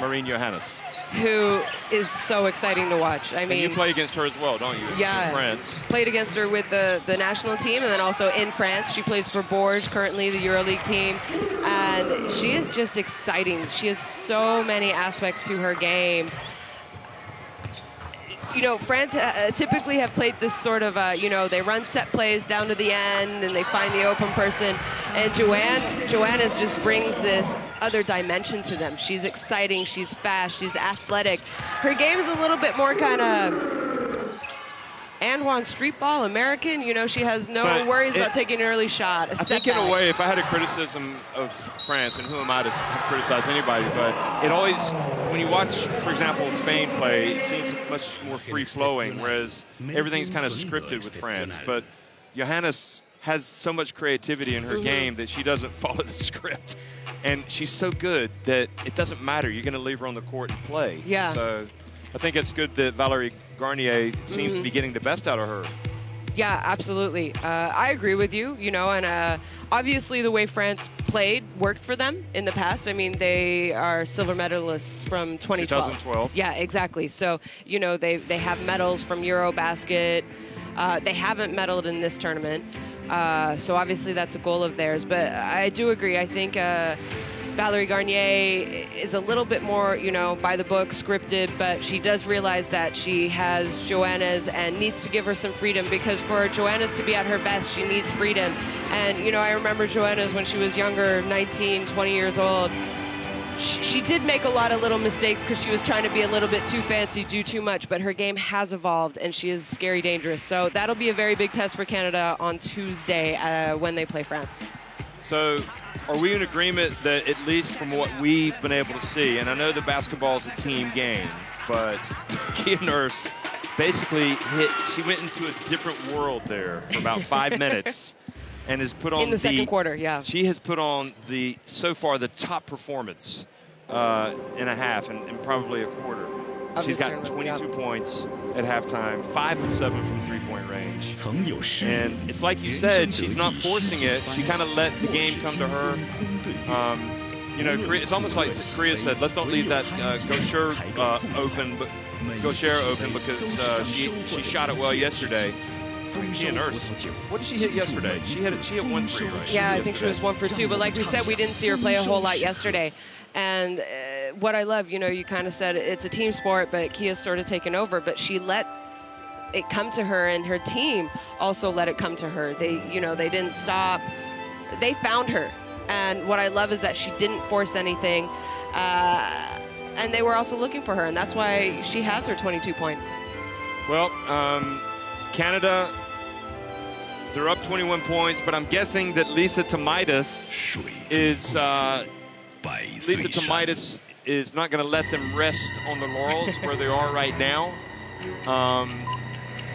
Marine Johannes. Who is so exciting to watch. I mean, and you play against her as well, don't you? Yeah. In France. Played against her with the national team, and then also in France. She plays for Bourges, currently the EuroLeague team. And she is just exciting. She has so many aspects to her game. You know, France typically have played this sort of, you know, they run set plays down to the end and they find the open person. And Johannes just brings this other dimension to them. She's exciting, she's fast, she's athletic. Her game's a little bit more kind of Antoine street ball, American. You know, she has no worries about taking an early shot. I think in a way, if I had a criticism of France, and who am I to criticize anybody, but it always, when you watch, for example, Spain play, it seems much more free-flowing, whereas everything's kind of scripted with France. But Johannes has so much creativity in her game that she doesn't follow the script. And she's so good that it doesn't matter. You're going to leave her on the court and play. Yeah. So I think it's good that Valerie Garnier seems to be getting the best out of her. Yeah, absolutely. I agree with you, you know, and obviously the way France played worked for them in the past. I mean, they are silver medalists from 2012. 2012. Yeah, exactly. So, you know, they have medals from Eurobasket. They haven't medaled in this tournament. So obviously that's a goal of theirs. But I do agree. I think Valerie Garnier is a little bit more, you know, by the book, scripted, but she does realize that she has Joanna's and needs to give her some freedom, because for Joanna's to be at her best, she needs freedom. And, you know, I remember Joanna's when she was younger, 19, 20 years old. She did make a lot of little mistakes because she was trying to be a little bit too fancy, do too much, but her game has evolved and she is scary dangerous. So that'll be a very big test for Canada on Tuesday when they play France. So are we in agreement that, at least from what we've been able to see, and I know the basketball is a team game, but Kia Nurse basically she went into a different world there for about 5 minutes and has put on in the second quarter, yeah. She has put on so far the top performance in a half and probably a quarter. She's got 22 points at halftime, 5 of 7 from three-point range. And it's like you said, she's not forcing it. She kind of let the game come to her. You know, it's almost like Korea said, let's don't leave that Gaucher open, because she shot it well yesterday. Kia Nurse, what did she hit yesterday? She hit 1 3, right? Yeah, I think she was 1 for 2. But like we said, we didn't see her play a whole lot yesterday. And what I love, you know, you kind of said it's a team sport, but Kia's sort of taken over. But she let it come to her, and her team also let it come to her. They, you know, they didn't stop. They found her. And what I love is that she didn't force anything. And they were also looking for her, and that's why she has her 22 points. Well, Canada, they're up 21 points, but I'm guessing that Lisa Tomaitis is not going to let them rest on the laurels where they are right now.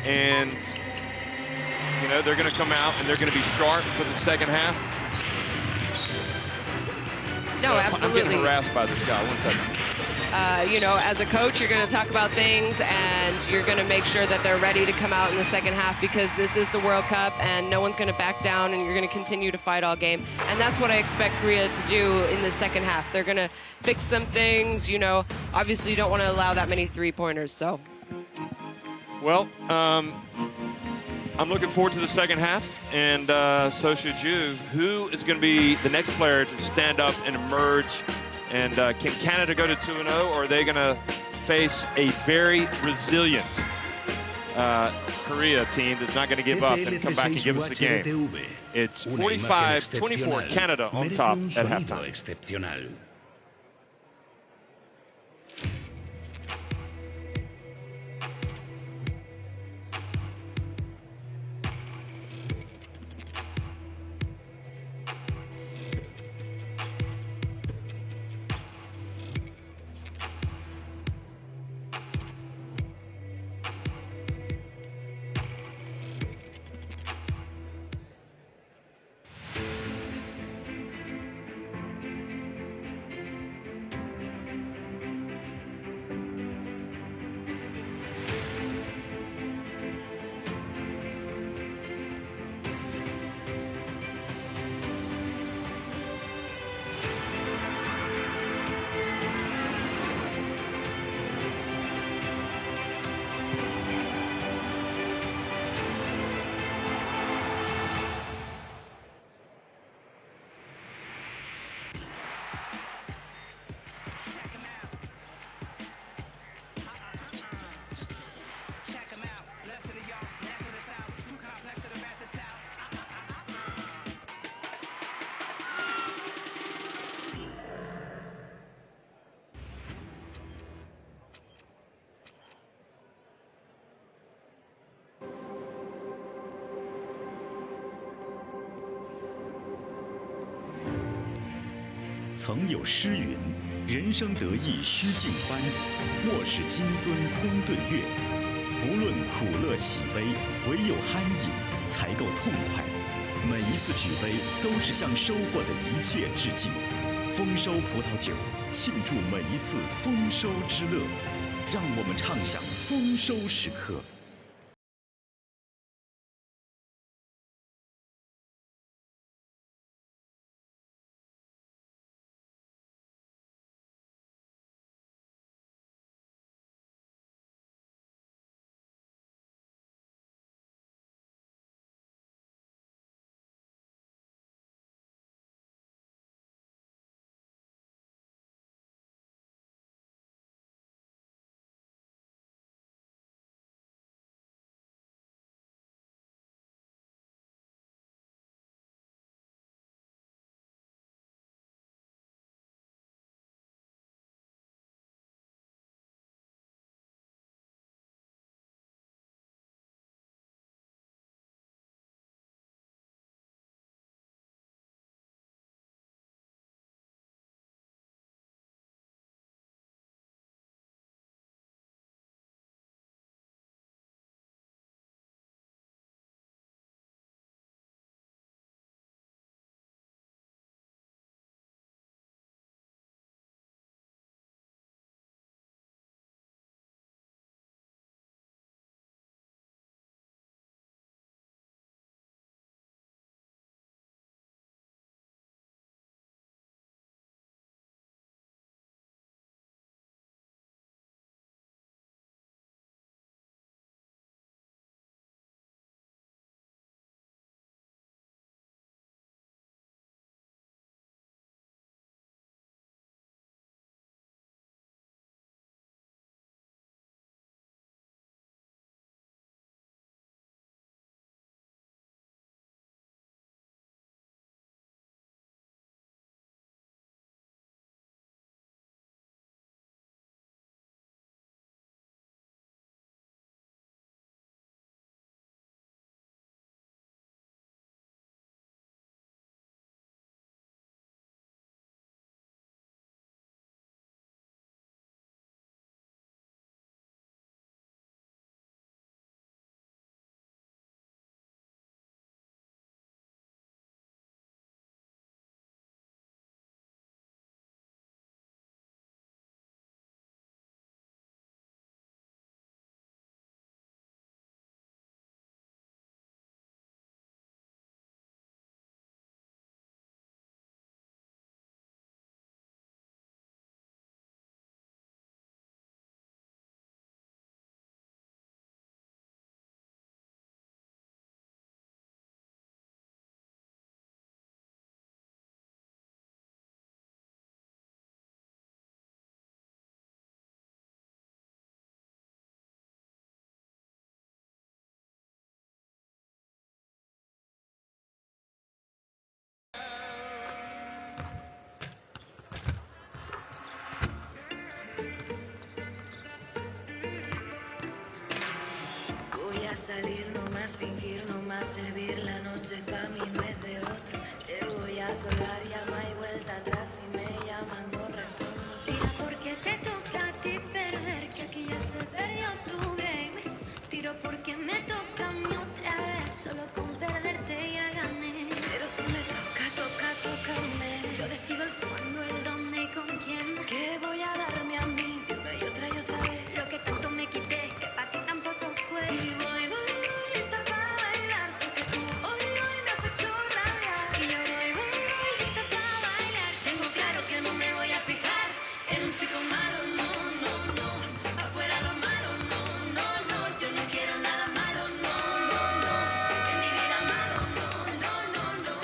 And, you know, they're going to come out and they're going to be sharp for the second half. No, so absolutely. I'm getting harassed by this guy. 1 second. You know, as a coach, you're going to talk about things and you're going to make sure that they're ready to come out in the second half, because this is the World Cup and no one's going to back down, and you're going to continue to fight all game. And that's what I expect Korea to do in the second half. They're going to fix some things, you know. Obviously, you don't want to allow that many three-pointers, so. Well, I'm looking forward to the second half, and so should you. Who is going to be the next player to stand up and emerge? And can Canada go to 2-0, or are they going to face a very resilient Korea team that's not going to give up and come back and give us the game? It's 45-24, Canada on top at halftime.曾有诗云：“人生得意须尽欢，莫使金樽空对月。”无论苦乐喜悲，唯有酣饮才够痛快。每一次举杯，都是向收获的一切致敬。丰收葡萄酒，庆祝每一次丰收之乐。让我们畅享丰收时刻。Salir no más, fingir no más, servir la noche pa' mí no es de otro. Te voy a colar, ya no hay vuelta atrás y me llaman no respondo. Tira porque te toca a ti perder, que aquí ya se perdió tu game. Tiro porque me toca a mí otra vez, solo con perderte ya gané. Pero si me toca, tócame. Yo decido el cuándo, el dónde y con quién. Que voy a darme a mí una y otra vez. Lo que tanto me quité, que pa' ti tampoco fue. Y voy lista para bailar, porque tú hoy me has hecho rabiar. Y yo voy lista para bailar. Tengo claro que no me voy a fijar en un chico malo, no, no, no. Afuera lo malo, no, no, no. Yo no quiero nada malo, no, no, no. En mi vida malo, no, no, no, no.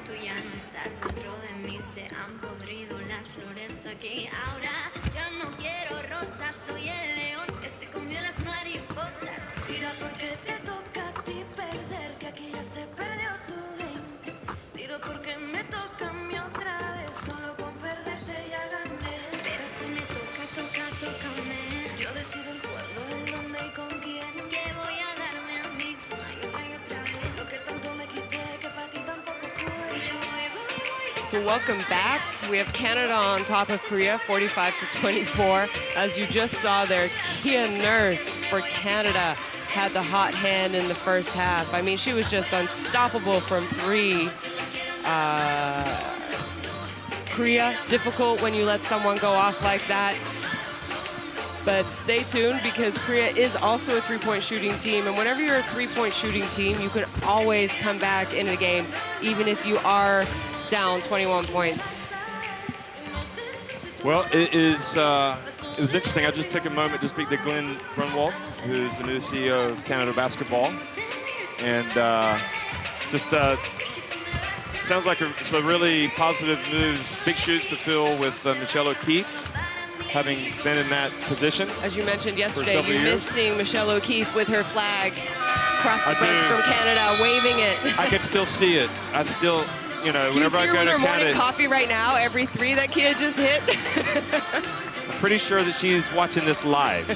Tú ya no estás dentro de mí, se han podrido las flores aquí. Ahora yo no quiero rosas, soy el león que se comió las mariposas. Tira porque te toca a ti perder, que aquí ya se perdió tu game. Tiro porque me toca a mí otra vez, solo con perderte ya gané. Pero si me toca, tócame. Yo decido el cuándo, el dónde y con quién. Que voy a darme a mí una y otra vez. Lo que tanto me quité, que para ti tampoco fue. So welcome back. We have Canada on top of Korea, 45-24. As you just saw there, Kia Nurse for Canada had the hot hand in the first half. I mean, she was just unstoppable from three. Korea, difficult when you let someone go off like that. But stay tuned because Korea is also a three-point shooting team. And whenever you're a three-point shooting team, you can always come back in a game, even if you are down 21 points. Well, it was interesting. I just took a moment to speak to Glenn Grunwald, who's the new CEO of Canada Basketball. And just sounds like it's a really positive move. Big shoes to fill with Michelle O'Keefe, having been in that position. As you mentioned yesterday, you years. missed seeing Michelle O'Keefe with her flag across the bench from Canada, waving it. I can still see it. I still, you know, Can whenever you see I her go with to her morning Canada, coffee right now, every three that Kia just hit? I'm pretty sure that she's watching this live.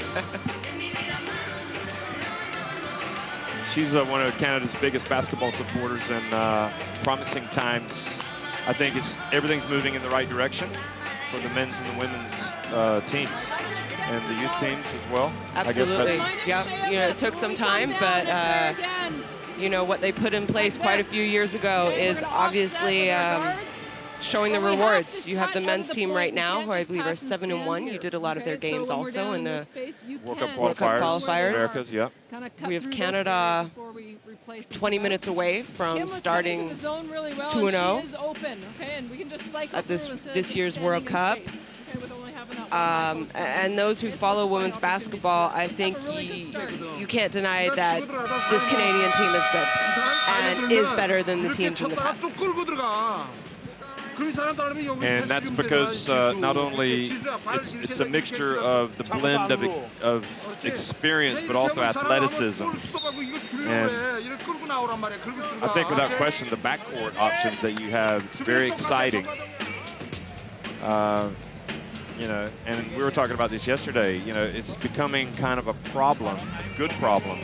She's one of Canada's biggest basketball supporters, and promising times. I think everything's moving in the right direction for the men's and the women's teams and the youth teams as well. Absolutely. I guess Yeah. You know, it took some time, but you know what they put in place quite a few years ago is obviously showing the rewards. You have the men's team right now, who I believe are 7-1. You did a lot of their games also in the World Cup World Cup qualifiers. Americas, yeah. We have Canada 20 minutes away from starting 2-0 at this year's World Cup. And those who follow women's basketball, I think you can't deny that this Canadian team is good and is better than the teams in the past. And that's because not only it's a mixture of the blend of experience, but also athleticism. And I think without question, the backcourt options that you have is very exciting. You know, and we were talking about this yesterday. You know, it's becoming kind of a problem, a good problem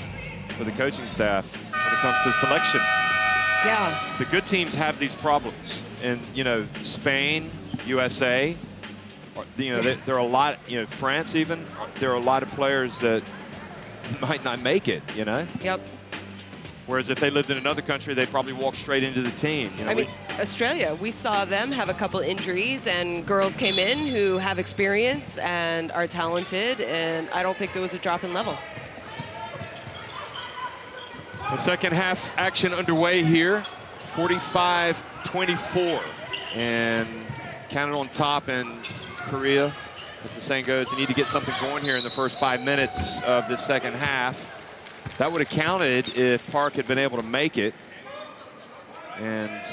for the coaching staff when it comes to selection. Yeah. The good teams have these problems. And, you know, Spain, USA, you know, there are a lot, you know, France even, there are a lot of players that might not make it, you know? Yep. Whereas if they lived in another country, they'd probably walk straight into the team. You know, I mean, Australia, we saw them have a couple injuries, and girls came in who have experience and are talented, and I don't think there was a drop in level. The second half action underway here, 45-24. And Canada on top, and Korea, as the saying goes, they need to get something going here in the first 5 minutes of the second half. That would have counted if Park had been able to make it. And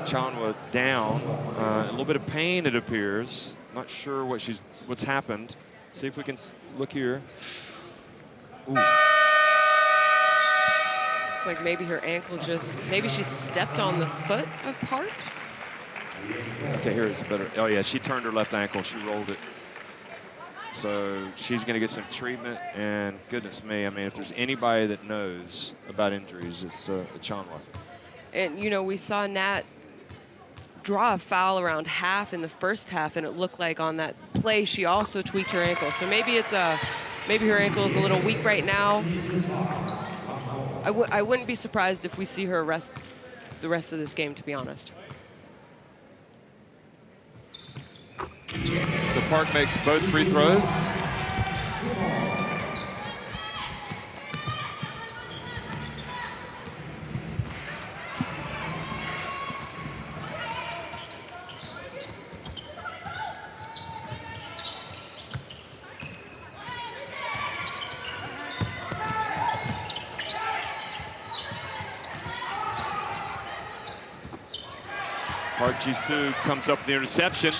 Chanwa down. A little bit of pain, it appears. Not sure what's happened. See if we can look here. Ooh. Looks like maybe her ankle maybe she stepped on the foot of Park. Okay, here is a better. Oh yeah, she turned her left ankle. She rolled it. So she's going to get some treatment, and goodness me, I mean, if there's anybody that knows about injuries, it's Chanwa. And, you know, we saw Nat draw a foul around half in the first half, and it looked like on that play she also tweaked her ankle. So maybe maybe her ankle is a little weak right now. I wouldn't be surprised if we see her the rest of this game, to be honest. So Park makes both free throws. Park Ji-soo comes up with the interception.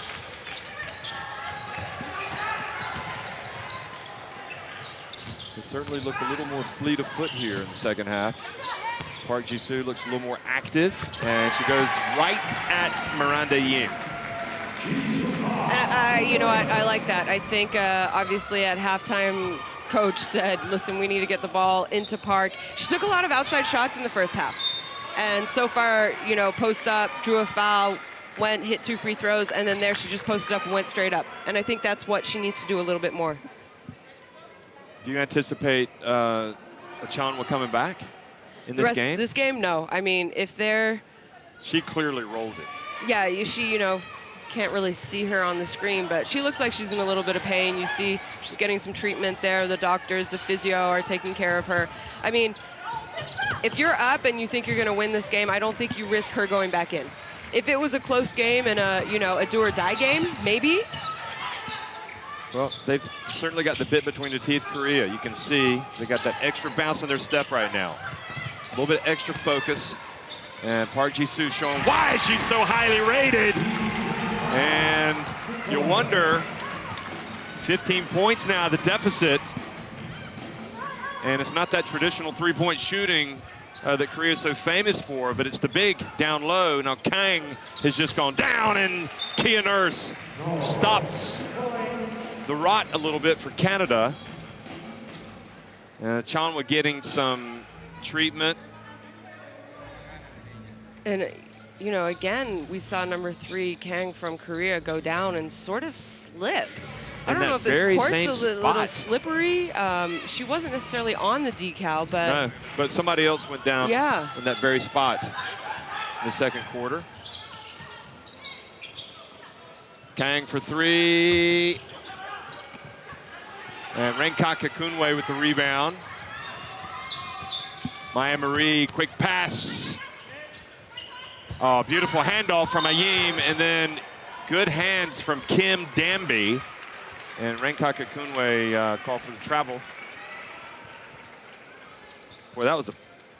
They certainly look a little more fleet of foot here in the second half. Park Ji-soo looks a little more active, and she goes right at Miranda Ying. And you know, I like that. I think obviously at halftime, coach said, listen, we need to get the ball into Park. She took a lot of outside shots in the first half. And so far, you know, post up, drew a foul, hit 2 free throws, and then there she just posted up and went straight up. And I think that's what she needs to do a little bit more. Do you anticipate Chanwa coming back in this game? This game, no. I mean, if they're... She clearly rolled it. Yeah, she, you know, can't really see her on the screen, but she looks like she's in a little bit of pain. You see she's getting some treatment there. The doctors, the physio are taking care of her. I mean, if you're up and you think you're going to win this game, I don't think you risk her going back in. If it was a close game and a do or die game, maybe. Well, they've certainly got the bit between the teeth, Korea. You can see they got that extra bounce in their step right now. A little bit extra focus. And Park Ji-soo showing why she's so highly rated. And you wonder, 15 points now, the deficit. And it's not that traditional three-point shooting that Korea is so famous for, but it's the big down low. Now Kang has just gone down, and Kia Nurse stops the rot a little bit for Canada. Chanwa getting some treatment. And, again, we saw number 3, Kang from Korea, go down and sort of slip. I don't know if this court's a little slippery. She wasn't necessarily on the decal, but... No, but somebody else went down in that very spot in the second quarter. Kang for 3. And Renkaka Kunwe with the rebound. Maya Marie, quick pass. Oh, beautiful handoff from Ayim, and then good hands from Kim Danby. And Renkaka Kunwe called for the travel. Boy, that was a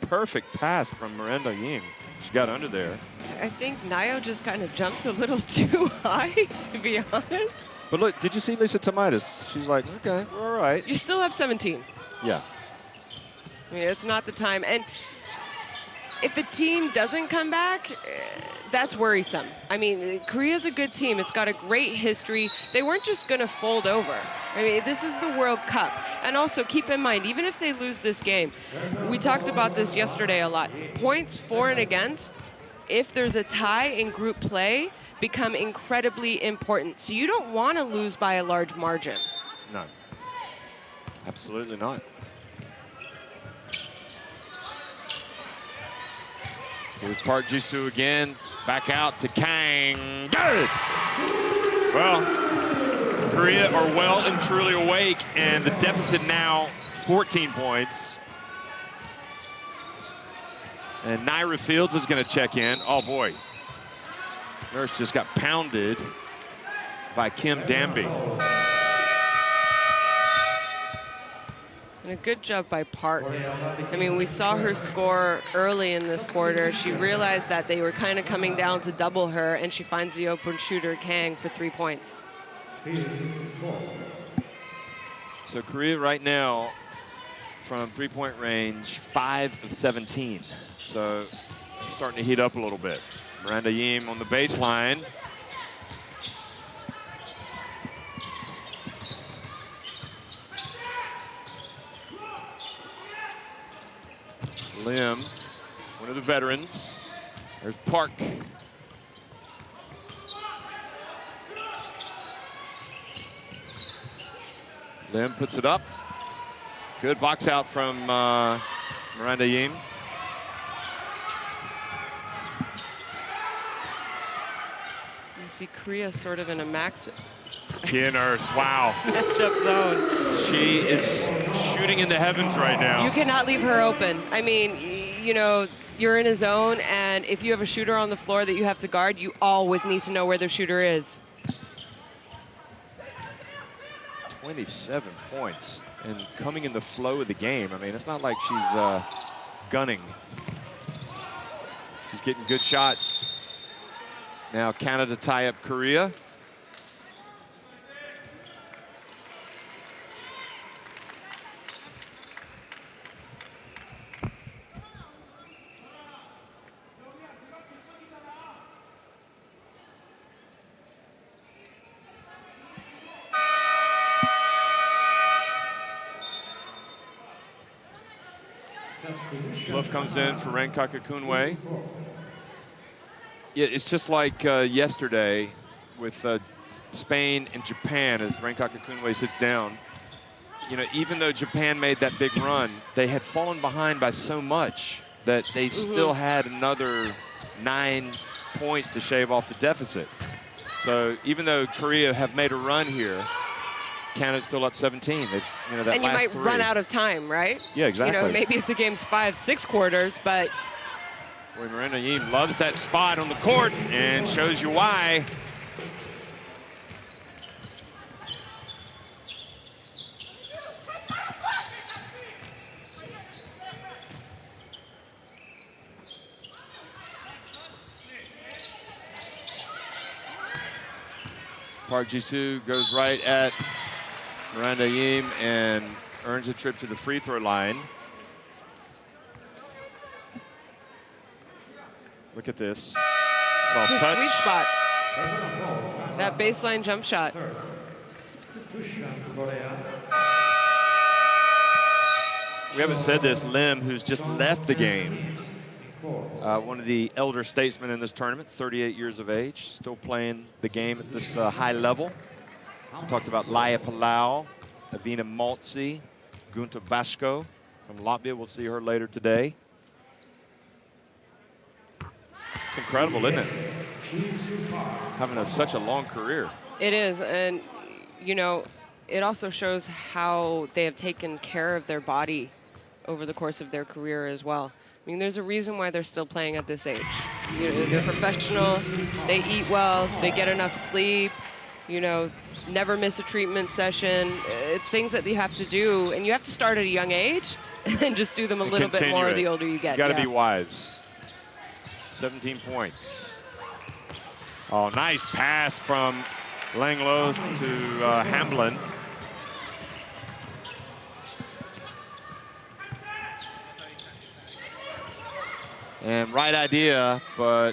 perfect pass from Miranda Ayim. She got under there. I think Nayo just kind of jumped a little too high, to be honest. But look, did you see Lisa Tomaitis? She's like, okay, we're all right. You still have 17. Yeah. I mean, it's not the time. And if a team doesn't come back, that's worrisome. I mean, Korea's a good team. It's got a great history. They weren't just going to fold over. I mean, this is the World Cup. And also, keep in mind, even if they lose this game, we talked about this yesterday a lot. Points for and against, if there's a tie in group play, become incredibly important. So you don't want to lose by a large margin. No, absolutely not. Here's Park Ji-soo again, back out to Kang. Good! Well, Korea are well and truly awake, and the deficit now 14 points. And Naira Fields is going to check in. Oh, boy. Nurse just got pounded by Kim Danby. And a good job by Park. I mean, we saw her score early in this quarter. She realized that they were kind of coming down to double her, and she finds the open shooter, Kang, for 3 points. So Korea right now, from three-point range, 5 of 17. So starting to heat up a little bit. Miranda Yim on the baseline. Lim, one of the veterans. There's Park. Lim puts it up. Good box out from Miranda Yim. You see Korea sort of in a max Kia Nurse, wow. matchup zone. She is shooting in the heavens right now. You cannot leave her open. I mean, you know, you're in a zone, and if you have a shooter on the floor that you have to guard, you always need to know where the shooter is. 27 points, and coming in the flow of the game. I mean, it's not like she's gunning. She's getting good shots. Now Canada tie up Korea. Love comes in for Renkaka Kunwe. Yeah, it's just like yesterday with Spain and Japan as Renkaka Kunwe sits down. You know, even though Japan made that big run, they had fallen behind by so much that they still had another 9 points to shave off the deficit. So even though Korea have made a run here, Canada's still up 17. They've, you know, that And you last might three. run out of time, right? Yeah, exactly. You know, maybe if the game's 5-6 quarters, but Boy, Miranda Yim loves that spot on the court and shows you why. Park Ji-soo goes right at Miranda Yim and earns a trip to the free throw line. Look at this. Soft it's a touch. sweet spot. That baseline jump shot. We haven't said this. Lim, who's just left the game, one of the elder statesmen in this tournament, 38 years of age, still playing the game at this high level. We talked about Laia Palau, Avina Maltzi, Gunta Basko from Latvia. We'll see her later today. It's incredible, isn't it? Having such a long career. It is, and you know, it also shows how they have taken care of their body over the course of their career as well. I mean, there's a reason why they're still playing at this age. You know, they're professional, they eat well, they get enough sleep, you know, never miss a treatment session. It's things that you have to do, and you have to start at a young age and just do them a little bit more the older you get. You got to be wise. 17 points. Oh, nice pass from Langlos to Hamblin. And right idea, but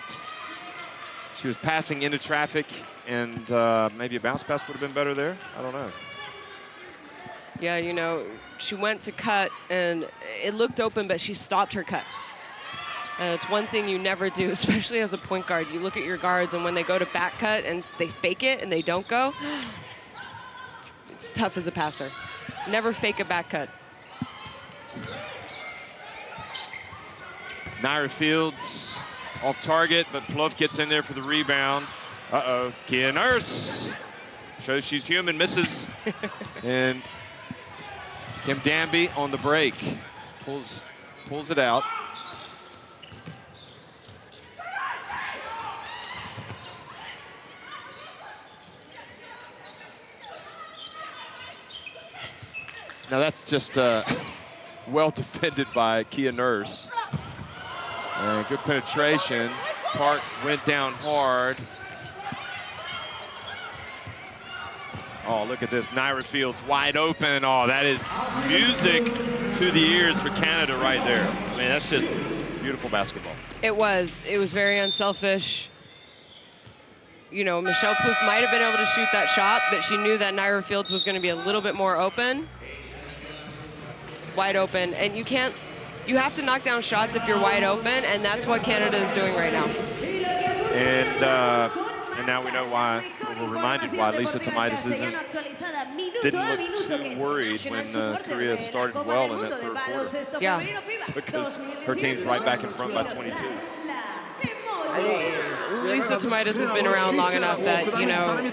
she was passing into traffic, and maybe a bounce pass would have been better there. I don't know. Yeah, you know, she went to cut, and it looked open, but she stopped her cut. It's one thing you never do, especially as a point guard. You look at your guards, and when they go to back cut and they fake it and they don't go, it's tough as a passer. Never fake a back cut. Naira Fields off target, but Plouffe gets in there for the rebound. Uh-oh, Kia Nurse shows she's human, misses. And Kim Danby on the break, pulls it out. Now that's just well defended by Kia Nurse. And good penetration. Park went down hard. Oh, look at this. Naira Fields wide open. Oh, that is music to the ears for Canada right there. I mean, that's just beautiful basketball. It was very unselfish. You know, Michelle Plouffe might have been able to shoot that shot, but she knew that Naira Fields was going to be a little bit more open. Wide open, and you have to knock down shots if you're wide open, and that's what Canada is doing right now. And now we know why, we're reminded why Lisa Tomaitis didn't look too worried when Korea started well in that third quarter. Yeah. Because her team's right back in front by 22. Lisa Tomaitis has been around long enough that, you know,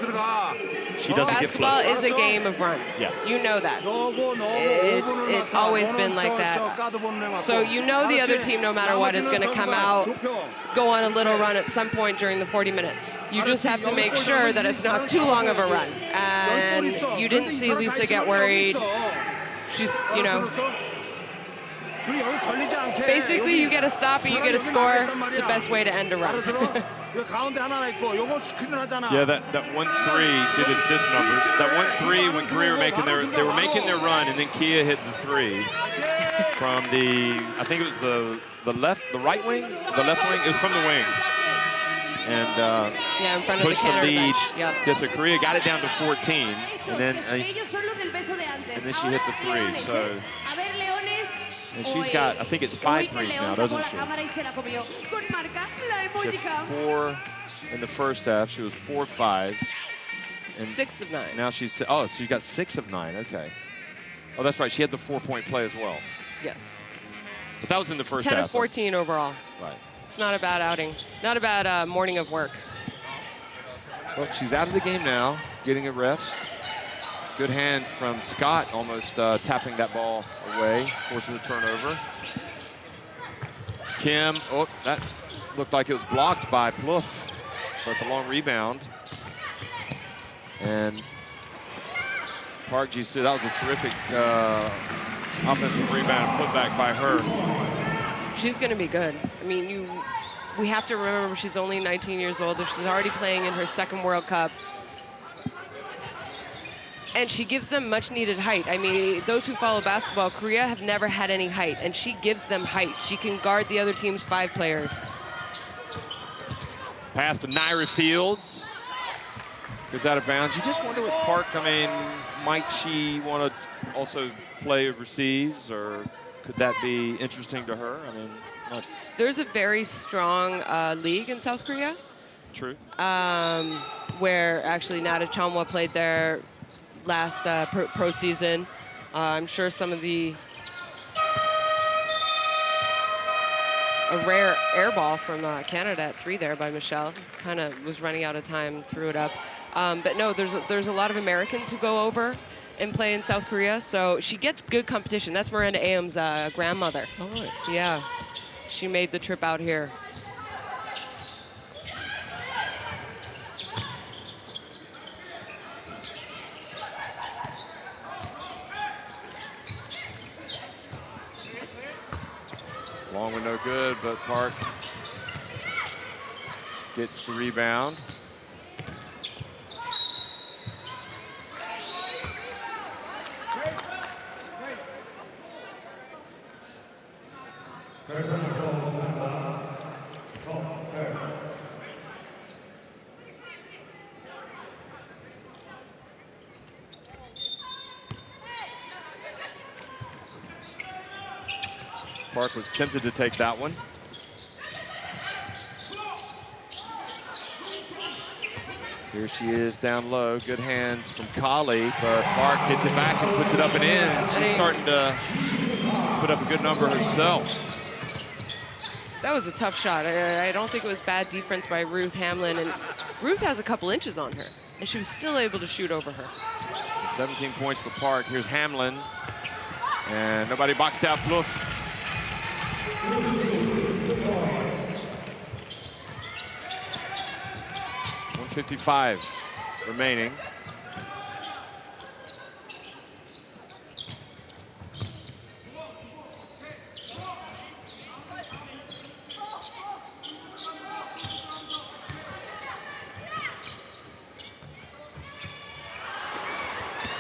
she doesn't get basketball flustered. is a game of runs. Yeah. You know that. It's always been like that. So you know the other team, no matter what, is going to come out, go on a little run at some point during the 40 minutes. You just have to make sure that it's not too long of a run. And you didn't see Lisa get worried. She's, you know, basically you get a stop and you get a score. It's the best way to end a run. Yeah, that 1-3, see the assist numbers. That 1-3 when Korea were making their run, and then Kia hit the three from the, I think it was the right wing, the left wing. It was from the wing, and yeah, in front of pushed the the lead. Yep. Yeah, so Korea got it down to 14, and then she hit the three. So. And she's got, I think it's 5 threes now, doesn't she? She had 4 in the first half. She was 4-5. And 6 of 9. Now she's, oh, so she got 6 of 9, okay. Oh, that's right, she had the 4-point play as well. Yes. But that was in the first 10 half. of 14 overall. Right. It's not a bad outing. Not a bad morning of work. Well, she's out of the game now, getting a rest. Good hands from Scott, almost tapping that ball away, forcing the turnover. Kim, oh, that looked like it was blocked by Plouffe, but the long rebound. And Park Ji-soo, that was a terrific offensive rebound and put back by her. She's going to be good. I mean, we have to remember she's only 19 years old. She's already playing in her second World Cup. And she gives them much needed height. I mean, those who follow basketball, Korea have never had any height, and she gives them height. She can guard the other team's 5 player. Pass to Naira Fields. Goes out of bounds. You just wonder with Park, I mean, might she want to also play overseas, or could that be interesting to her? I mean, not there's a very strong league in South Korea. True. Where actually Nada Chamwa played there last pro season. I'm sure some of a rare air ball from Canada at 3 there by Michelle. Kind of was running out of time, threw it up. But no, there's a lot of Americans who go over and play in South Korea, so she gets good competition. That's Miranda Aham's grandmother. All right. Yeah, she made the trip out here. Long one, no good, but Park gets the rebound. Park was tempted to take that one. Here she is down low. Good hands from Kali, but Park hits it back and puts it up and in. And she's starting to put up a good number herself. That was a tough shot. I don't think it was bad defense by Ruth Hamlin. And Ruth has a couple inches on her, and she was still able to shoot over her. 17 points for Park. Here's Hamlin. And nobody boxed out Plouffe. 1:55 remaining.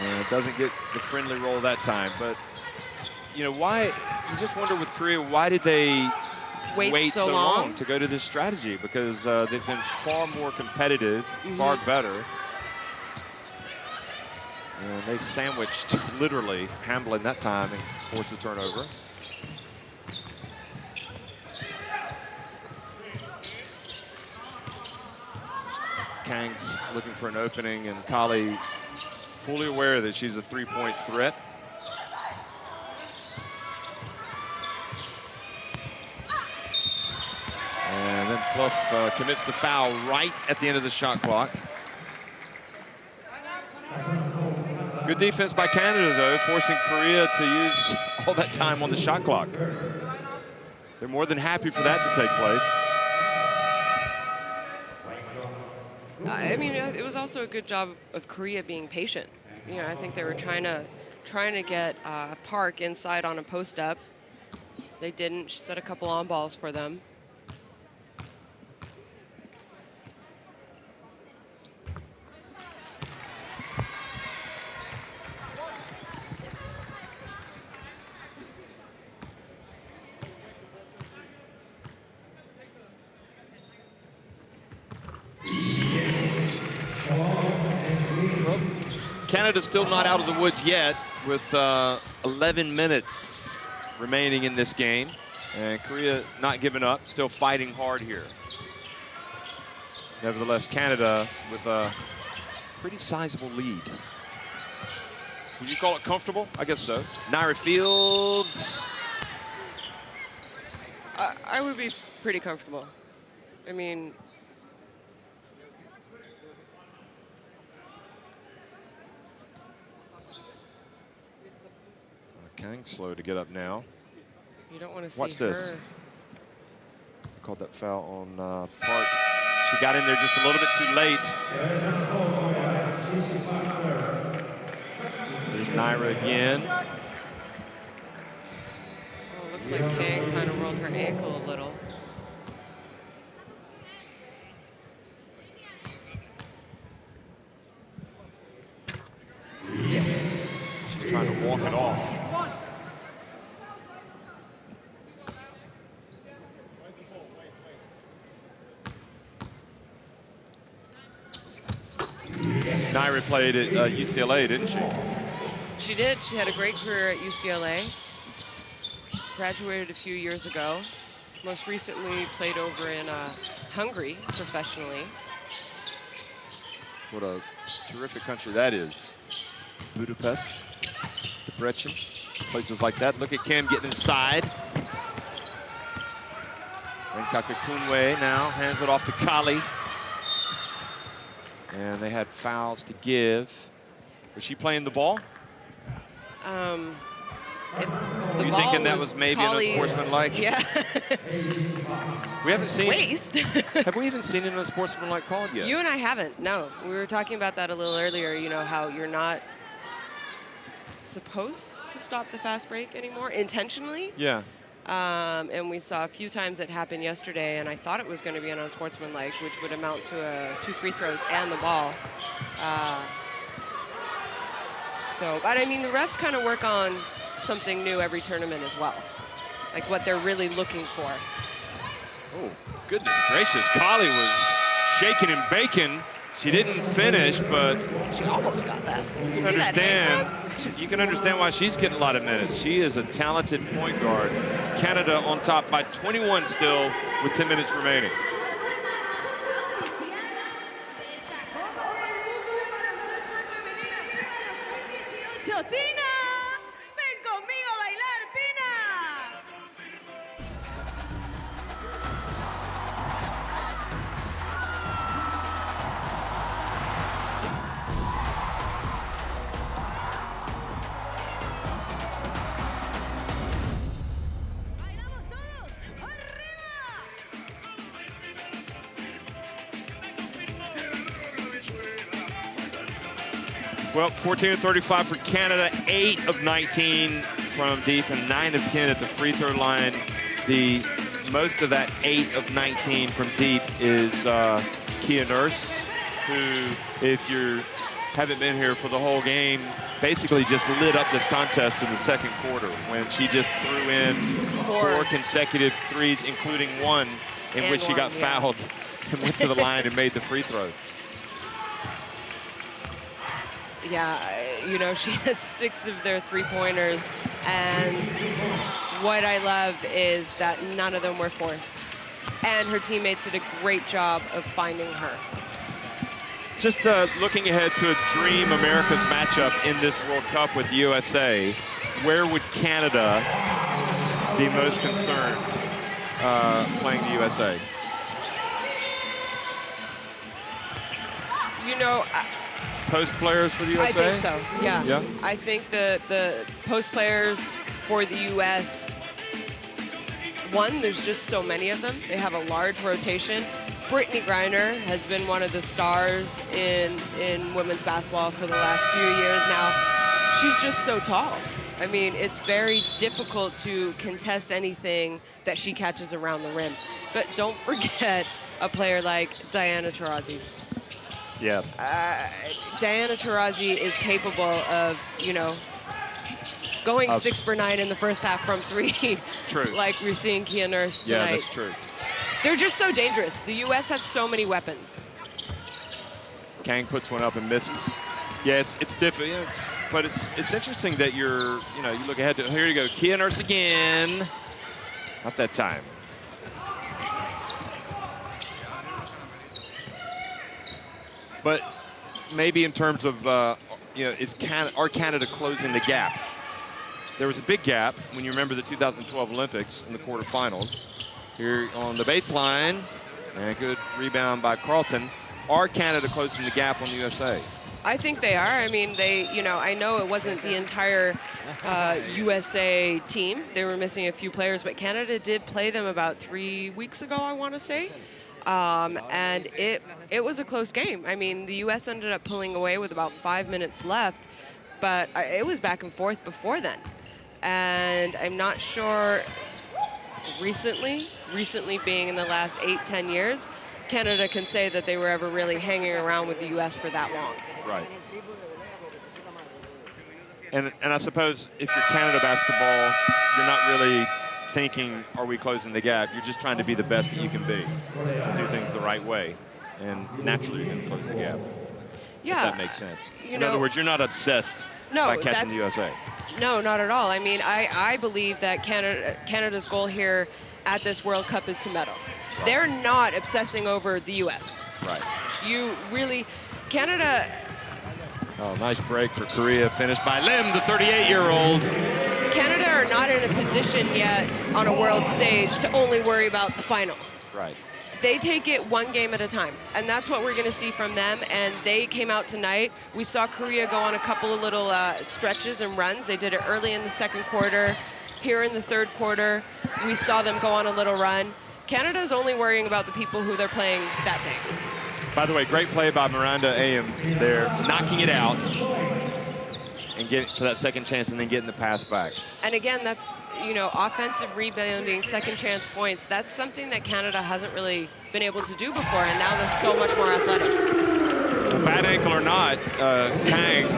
And it doesn't get the friendly roll that time, but you know why? You just wonder with Korea, why did they wait so long to go to this strategy? Because they've been far more competitive, far better. And they sandwiched literally Hamlin that time and forced the turnover. Kang's looking for an opening, and Kali fully aware that she's a three-point threat. And then Plouffe commits the foul right at the end of the shot clock. Good defense by Canada, though, forcing Korea to use all that time on the shot clock. They're more than happy for that to take place. I mean, it was also a good job of Korea being patient. You know, I think they were trying to get Park inside on a post up. They didn't. She set a couple on balls for them. Canada's still not out of the woods yet, with 11 minutes remaining in this game. And Korea not giving up, still fighting hard here. Nevertheless, Canada with a pretty sizable lead. Would you call it comfortable? I guess so. Naira Fields. I would be pretty comfortable. I mean, Kang slow to get up now. You don't want to see Watch this. her. Called that foul on Park. She got in there just a little bit too late. There's Naira again. Oh, looks like Kang kind of rolled her ankle a little. She's trying to walk it off. Naira played at UCLA, didn't she? She did. She had a great career at UCLA. Graduated a few years ago. Most recently played over in Hungary professionally. What a terrific country that is. Budapest, Debrecen, places like that. Look at Kim getting inside. Kunwe now hands it off to Kali. And they had fouls to give. Was she playing the ball? If Were the you ball thinking that was maybe Kali's- unsportsmanlike? Yeah. We haven't seen. Waste. Have we even seen an unsportsmanlike call yet? You and I haven't. No, we were talking about that a little earlier. You know how you're not supposed to stop the fast break anymore intentionally. Yeah. And we saw a few times it happen yesterday, and I thought it was going to be an unsportsmanlike, which would amount to 2 free throws and the ball. But I mean, the refs kind of work on something new every tournament as well, like what they're really looking for. Oh, goodness gracious. Kali was shaking and baking. She didn't finish, but She almost got that. you can understand why she's getting a lot of minutes. She is a talented point guard. Canada on top by 21 still with 10 minutes remaining. Tina, ven conmigo a bailar, Tina. Bailamos todos, arriba. Well, 14 of 35 for Canada, 8 of 19 from deep, and 9 of 10 at the free throw line. The most of that 8 of 19 from deep is Kia Nurse, who, if you haven't been here for the whole game, basically just lit up this contest in the second quarter when she just threw in 4 consecutive threes, including one in which she got fouled and went to the line and made the free throw. Yeah, you know, she has 6 of their 3-pointers, and what I love is that none of them were forced. And her teammates did a great job of finding her. Just looking ahead to a dream America's matchup in this World Cup with USA, where would Canada be most concerned playing the USA? You know, Post players for the USA? I think so, yeah. Yeah? I think the post players for the U.S., one, there's just so many of them. They have a large rotation. Brittany Griner has been one of the stars in women's basketball for the last few years now. She's just so tall. I mean, it's very difficult to contest anything that she catches around the rim. But don't forget a player like Diana Taurasi. Yeah. Diana Taurasi is capable of, you know, going 6 for 9 in the first half from 3. True. Like we're seeing Kia Nurse tonight. Yeah, that's true. They're just so dangerous. The U.S. has so many weapons. Kang puts one up and misses. Yeah, it's different, but it's interesting that you look ahead to, here you go, Kia Nurse again. Not that time. But maybe in terms of, are Canada closing the gap? There was a big gap when you remember the 2012 Olympics in the quarterfinals. Here on the baseline, and a good rebound by Carlton. Are Canada closing the gap on the USA? I think they are. I mean, I know it wasn't the entire USA team. They were missing a few players, but Canada did play them about 3 weeks ago, I want to say. And it was a close game. I mean, the U.S. ended up pulling away with about 5 minutes left, but it was back and forth before then. And I'm not sure recently being in the last 8-10 years, Canada can say that they were ever really hanging around with the U.S. for that long. Right. And I suppose if you're Canada basketball, you're not really thinking, are we closing the gap? You're just trying to be the best that you can be and do things the right way. And naturally, you're going to close the gap. Yeah. If that makes sense. In other words, you're not obsessed by catching the USA. No, not at all. I mean, I believe that Canada's goal here at this World Cup is to medal. Right. They're not obsessing over the U.S. Right. You really, Canada. Oh, nice break for Korea, finished by Lim, the 38-year-old. Canada are not in a position yet on a world stage to only worry about the final. Right. They take it one game at a time, and that's what we're going to see from them. And they came out tonight. We saw Korea go on a couple of little stretches and runs. They did it early in the second quarter. Here in the third quarter, we saw them go on a little run. Canada's only worrying about the people who they're playing that day. By the way, great play by Miranda Ayam there, knocking it out and getting for that second chance and then getting the pass back. And again, that's, you know, offensive rebounding, second chance points. That's something that Canada hasn't really been able to do before, and now they're so much more athletic. Bad ankle or not, Kang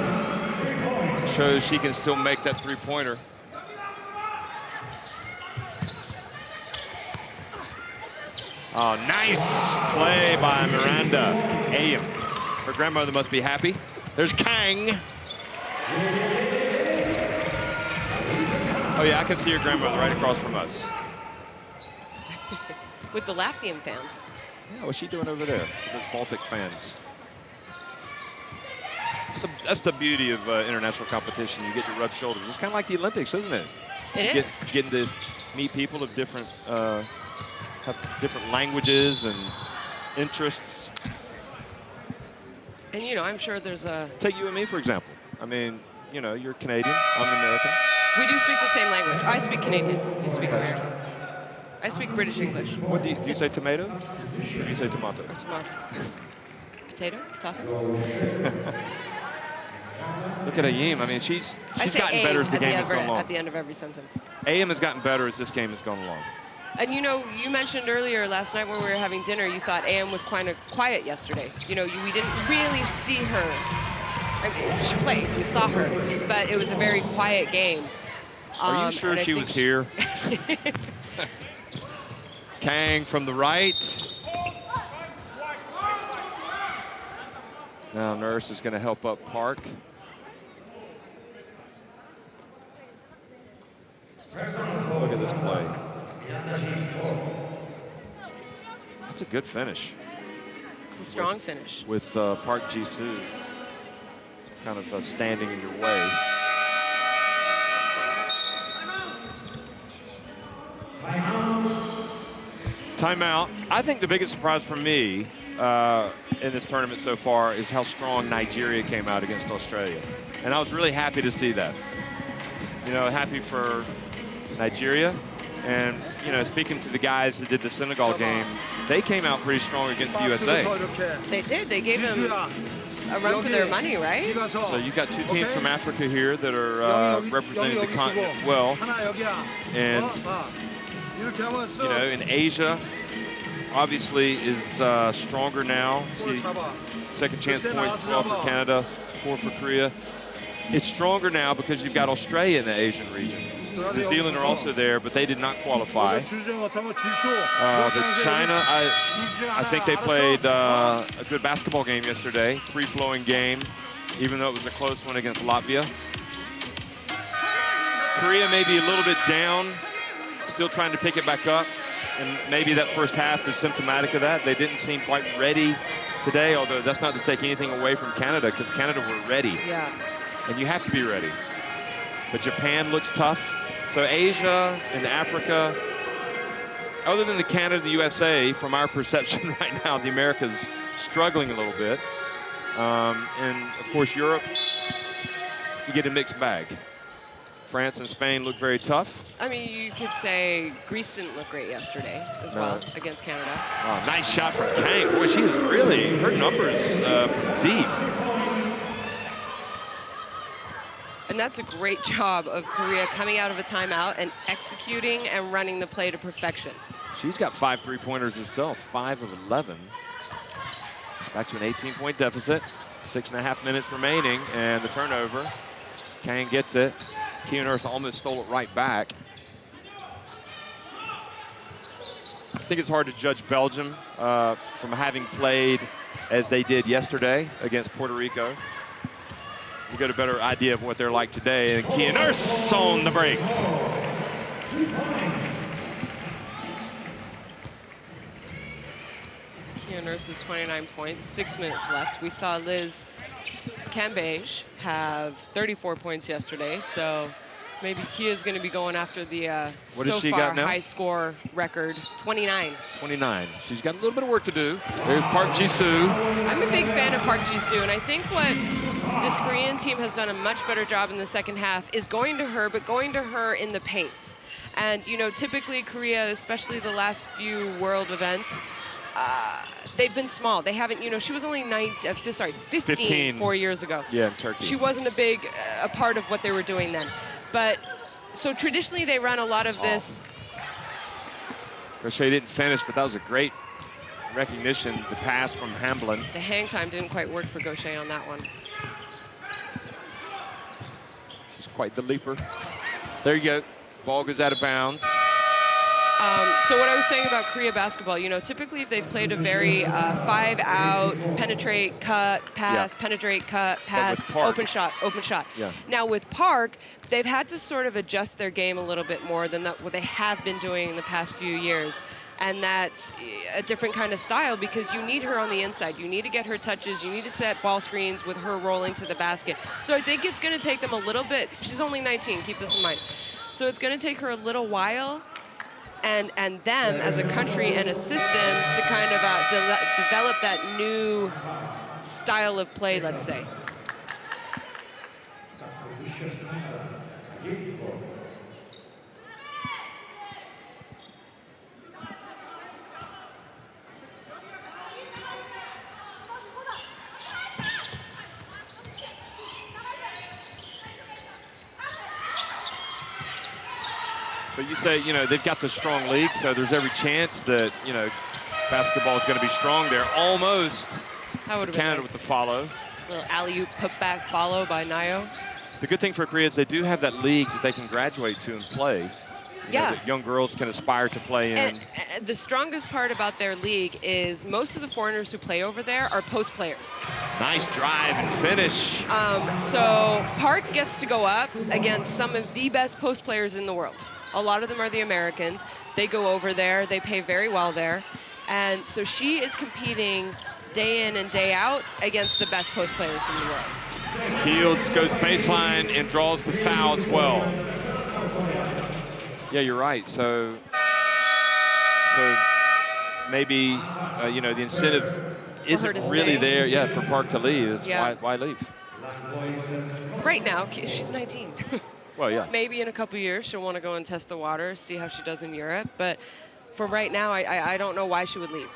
shows she can still make that three-pointer. Oh, nice play by Miranda Ayam. Her grandmother must be happy. There's Kang. Oh, yeah, I can see your grandmother right across from us. With the Latvian fans. Yeah, what's she doing over there? The Baltic fans. That's the beauty of international competition. You get to rub shoulders. It's kind of like the Olympics, isn't it? It is. Getting to meet people of different have different languages and interests. And, you know, I'm sure there's a... Take you and me, for example. I mean, you know, you're Canadian, I'm American. We do speak the same language. I speak Canadian. You speak English. I speak British English. What do you say tomato? Or do you say tomato? Tomato. Potato? Potato? Look at Ayam. I mean, she's gotten better as the game has gone along. At the end of every sentence. Ayam has gotten better as this game has gone along. And, you know, you mentioned earlier last night when we were having dinner, you thought AM was kind of quiet yesterday. You know, we didn't really see her. I mean, she played. We saw her. But it was a very quiet game. Are you sure she was here? Kang from the right. Now Nurse is going to help up Park. Look at this play. That's a good finish. It's a strong finish. With Park Ji-soo kind of standing in your way. Timeout. I think the biggest surprise for me in this tournament so far is how strong Nigeria came out against Australia. And I was really happy to see that. You know, happy for Nigeria. And, you know, speaking to the guys that did the Senegal game, they came out pretty strong against the USA. They did. They gave them a run for their money, right? So you've got two teams from Africa here that are representing the continent well. And, you know, in Asia, obviously is stronger now. See, second chance points, 12 for Canada, 4 for Korea. It's stronger now because you've got Australia in the Asian region. New Zealand are also there, but they did not qualify. The China, I think they played a good basketball game yesterday, free-flowing game, even though it was a close one against Latvia. Korea may be a little bit down, still trying to pick it back up, and maybe that first half is symptomatic of that. They didn't seem quite ready today, although that's not to take anything away from Canada, because Canada were ready. Yeah. And you have to be ready. But Japan looks tough. So Asia and Africa, other than the Canada and the USA, from our perception right now, the Americas struggling a little bit. And of course, Europe, you get a mixed bag. France and Spain look very tough. I mean, you could say Greece didn't look great yesterday as well against Canada. Oh, nice shot from Kang. Boy, she is really, her numbers from deep. And that's a great job of Korea coming out of a timeout and executing and running the play to perfection. She's got 5 3-pointers herself, 5 of 11. It's back to an 18-point deficit. 6.5 minutes remaining, and the turnover. Kang gets it. Kia Nurse almost stole it right back. I think it's hard to judge Belgium from having played as they did yesterday against Puerto Rico. To get a better idea of what they're like today. And Kia Nurse on the break. Kia Nurse with 29 points, 6 minutes left. We saw Liz Cambage have 34 points yesterday, so maybe Kia's going to be going after the what so she far got now? high score record, 29. 29. She's got a little bit of work to do. There's Park Ji-soo. I'm a big fan of Park Ji-soo, and I think what this Korean team has done a much better job in the second half is going to her, but going to her in the paint. And, you know, typically Korea, especially the last few world events, they've been small. They haven't, you know, she was only 15 4 years ago. Yeah, in Turkey. She wasn't a part of what they were doing then. But, so traditionally they run a lot of this. Gaucher didn't finish, but that was a great recognition, the pass from Hamblin. The hang time didn't quite work for Gaucher on that one. She's quite the leaper. There you go. Ball goes out of bounds. So what I was saying about Korea basketball, you know, typically they've played a very 5-out, penetrate, cut, pass, penetrate, cut, pass, open shot, open shot. Yeah. Now with Park, they've had to sort of adjust their game a little bit more than what they have been doing in the past few years. And that's a different kind of style because you need her on the inside. You need to get her touches. You need to set ball screens with her rolling to the basket. So I think it's going to take them a little bit. She's only 19, keep this in mind. So it's going to take her a little while and them as a country and a system to kind of develop that new style of play, let's say. But you say, you know, they've got the strong league, so there's every chance that, you know, basketball is going to be strong there. Almost Canada with the follow. Little alley-oop put-back follow by Nayo. The good thing for Korea is they do have that league that they can graduate to and play. You know, that young girls can aspire to play in. And the strongest part about their league is most of the foreigners who play over there are post players. Nice drive and finish. So Park gets to go up against some of the best post players in the world. A lot of them are the Americans. They go over there. They pay very well there. And so she is competing day in and day out against the best post players in the world. Fields goes baseline and draws the foul as well. Yeah, you're right. So maybe, you know, the incentive isn't really there, for Park to leave. It's why leave? Right now, she's 19. Well, yeah. Maybe in a couple years she'll want to go and test the water, see how she does in Europe. But for right now, I don't know why she would leave.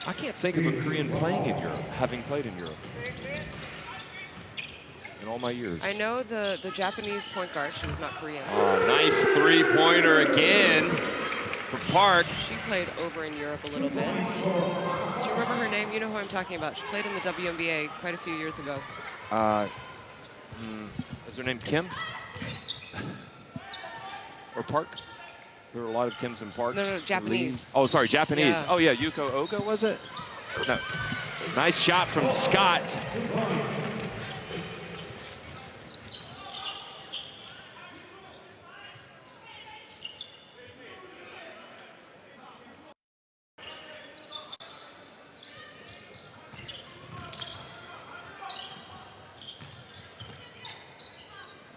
I can't think of a Korean playing in Europe, having played in Europe in all my years. I know the Japanese point guard. She was not Korean. Oh, nice three-pointer again for Park. She played over in Europe a little bit. Do you remember her name? You know who I'm talking about. She played in the WNBA quite a few years ago. Is her name Kim? Or Park? There were a lot of Kims and Parks. No, Japanese. Lees. Oh, sorry, Japanese. Yeah. Oh, yeah, Yuko Oka, was it? No. Nice shot from Scott.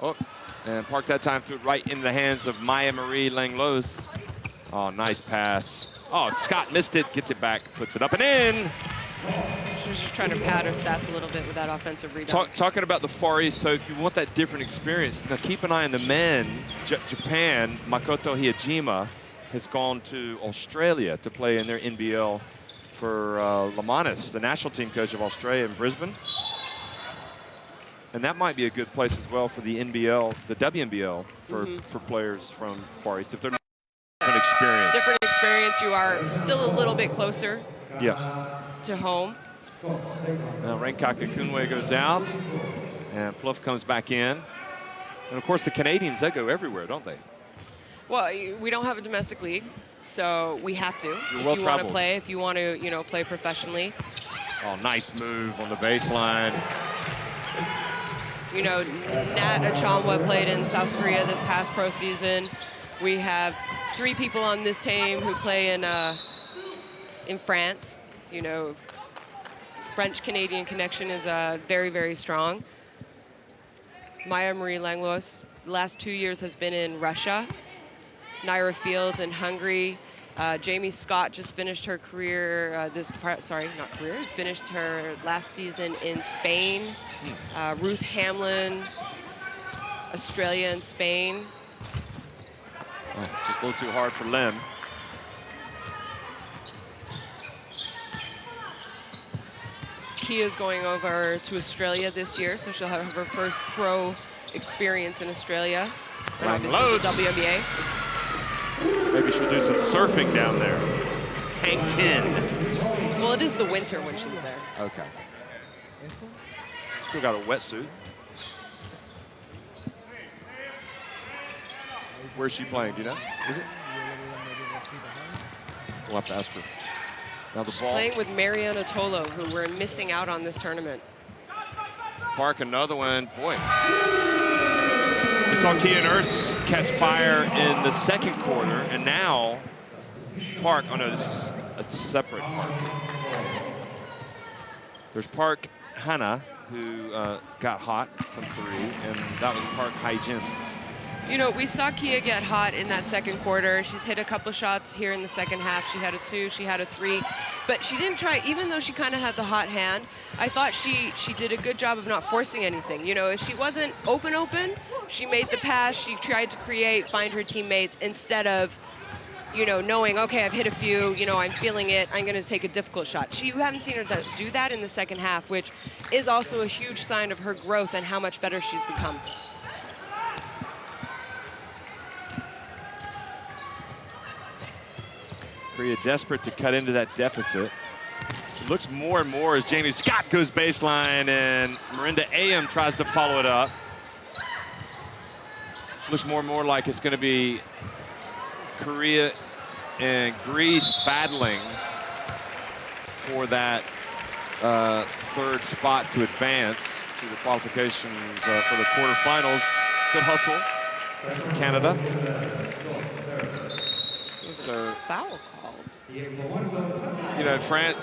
Oh, and Park that time threw it right into the hands of Maya Marie Langlos. Oh, nice pass. Oh, Scott missed it, gets it back, puts it up and in. was just trying to pad her stats a little bit with that offensive rebound. Talking about the Far East, so if you want that different experience, now keep an eye on the men. Japan, Makoto Hiyajima has gone to Australia to play in their NBL for Lamanis, the national team coach of Australia in Brisbane. And that might be a good place as well for the NBL, the WNBL, for players from Far East. If they're not different experience. Different experience, you are still a little bit closer to home. Now Renkaka Kunwe goes out, and Plouffe comes back in. And of course the Canadians, they go everywhere, don't they? Well, we don't have a domestic league, so we have to. You're if well you want to traveled. play, if you want to, play professionally. Oh, nice move on the baseline. Nat Achamwa played in South Korea this past pro season. We have 3 people on this team who play in France. French-Canadian connection is very, very strong. Maya Marie Langlois, the last 2 years has been in Russia. Naira Fields in Hungary. Jamie Scott just finished her career finished her last season in Spain. Ruth Hamlin, Australia and Spain. Oh, just a little too hard for Lim. Kia's going over to Australia this year, so she'll have her first pro experience in Australia. And obviously the WNBA. Maybe she'll do some surfing down there. Hang 10. Well, it is the winter when she's there. Okay. Still got a wetsuit. Where's she playing? Do you know? Is it? We'll have to ask her. Now the ball. Playing with Mariana Tolo, who we're missing out on this tournament. Park, another one. Boy. We saw Kia Nurse catch fire in the second quarter, and now Park, oh no, this is a separate Park. There's Park Hana, who got hot from 3, and that was Park Haijin. We saw Kia get hot in that second quarter. She's hit a couple shots here in the second half. She had a 2, she had a 3, but she didn't try, even though she kind of had the hot hand, I thought she did a good job of not forcing anything. If she wasn't open, she made the pass, she tried to create, find her teammates, instead of, knowing, okay, I've hit a few, I'm feeling it, I'm going to take a difficult shot. You haven't seen her do that in the second half, which is also a huge sign of her growth and how much better she's become. Korea desperate to cut into that deficit. It looks more and more as Jamie Scott goes baseline, and Marinda Ayam tries to follow it up. Looks more and more like it's going to be Korea and Greece battling for that third spot to advance to the qualifications for the quarterfinals. Good hustle from Canada. So, foul call. France,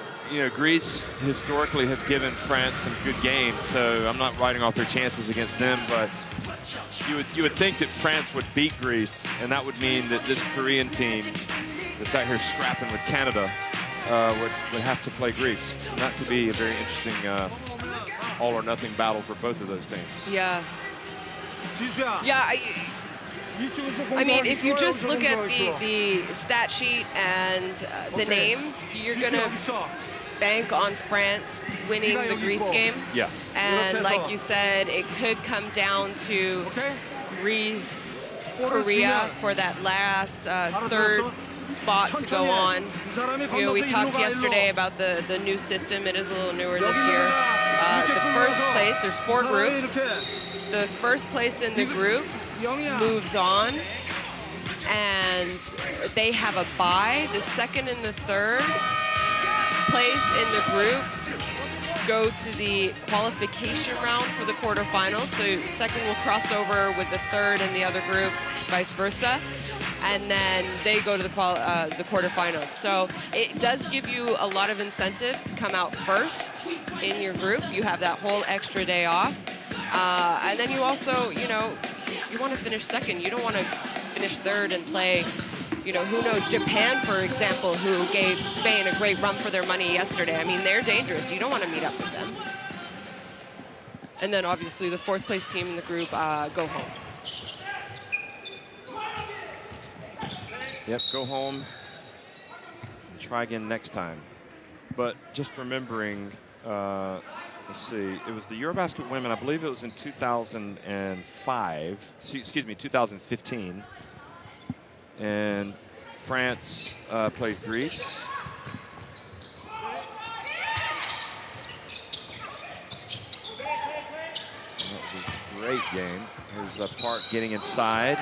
Greece historically have given France some good games, so I'm not writing off their chances against them, but you would think that France would beat Greece, and that would mean that this Korean team that's out here scrapping with Canada would have to play Greece. And that could be a very interesting all or nothing battle for both of those teams. Yeah. Yeah, I mean, if you just look at the stat sheet and the names, you're going to bank on France winning the Greece game. Yeah. And like you said, it could come down to Greece, Korea for that last third spot to go on. We talked yesterday about the new system. It is a little newer this year. The first place, there's 4 groups. The first place in the group moves on, and they have a bye. The second and the third place in the group go to the qualification round for the quarterfinals. So the second will cross over with the third and the other group, vice versa, and then they go to the quarterfinals. So it does give you a lot of incentive to come out first in your group. You have that whole extra day off, and then you also, you want to finish second. You don't want to finish third and play You know, who knows? Japan, for example, who gave Spain a great run for their money yesterday. I mean, they're dangerous. You don't want to meet up with them. And then obviously the 4th place team in the group go home. Yep, go home. Try again next time. But just remembering, let's see, it was the Eurobasket women, I believe it was in 2005, excuse me, 2015. And France played Greece. That was a great game. Here's Park getting inside.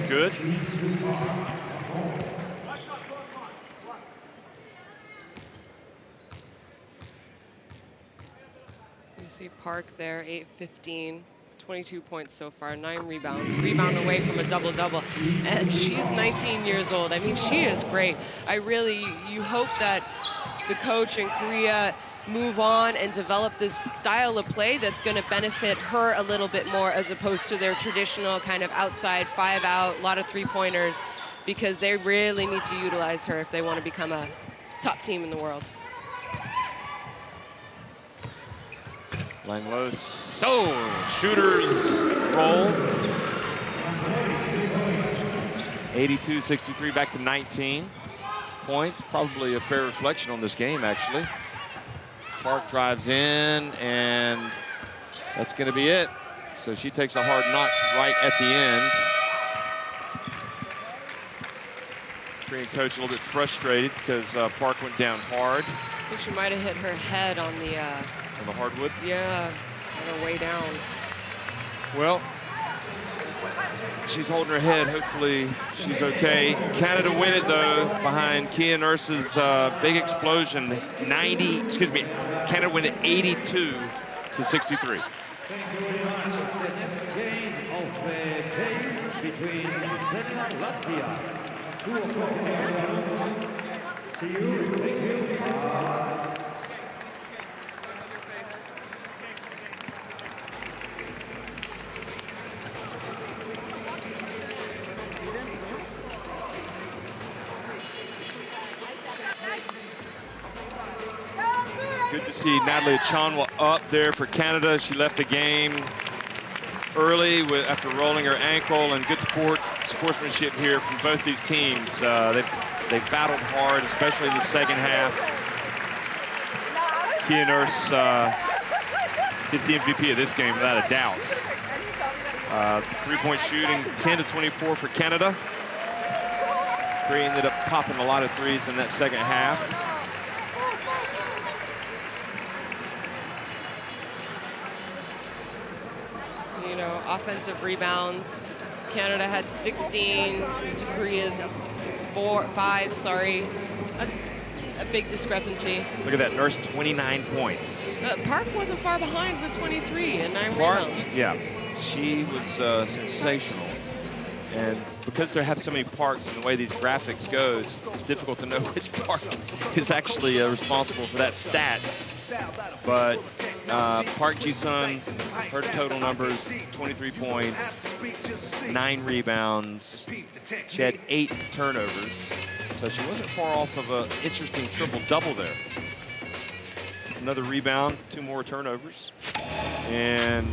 Good. You see Park there, 8-15, 22 points so far, 9 rebounds, rebound away from a double-double. And she's 19 years old. I mean, she is great. You hope that the coach in Korea move on and develop this style of play that's going to benefit her a little bit more as opposed to their traditional kind of outside 5-out, a lot of 3-pointers, because they really need to utilize her if they want to become a top team in the world. Langlo, shooters roll. 82-63, back to 19 points. Probably a fair reflection on this game, actually. Park drives in, and that's going to be it. So she takes a hard knock right at the end. Korean coach a little bit frustrated because Park went down hard. I think she might have hit her head on the hardwood? Yeah, on her way down. Well, she's holding her head. Hopefully she's okay. Canada win it, though, behind Kia Nurse's big explosion. Canada win it 82-63. Thank you very much. The next game of the day between Senegal and Latvia. 2 o'clock. See you. Thank you. Good to see Natalie Achanwa up there for Canada. She left the game early after rolling her ankle, and good sportsmanship here from both these teams. They've battled hard, especially in the second half. Kia Nurse gets the MVP of this game without a doubt. 3-point shooting, 10-24 for Canada. Korea ended up popping a lot of threes in that second half. You know, offensive rebounds. Canada had 16 to Korea's 5, sorry. That's a big discrepancy. Look at that, Nurse, 29 points. Park wasn't far behind with 23 and 9 Park, rebounds. yeah, she was sensational. And because they have so many Parks and the way these graphics go, it's difficult to know which Park is actually responsible for that stat. But Park Ji-sun, her total numbers, 23 points, 9 rebounds. She had 8 turnovers. So she wasn't far off of an interesting triple-double there. Another rebound, 2 more turnovers. And,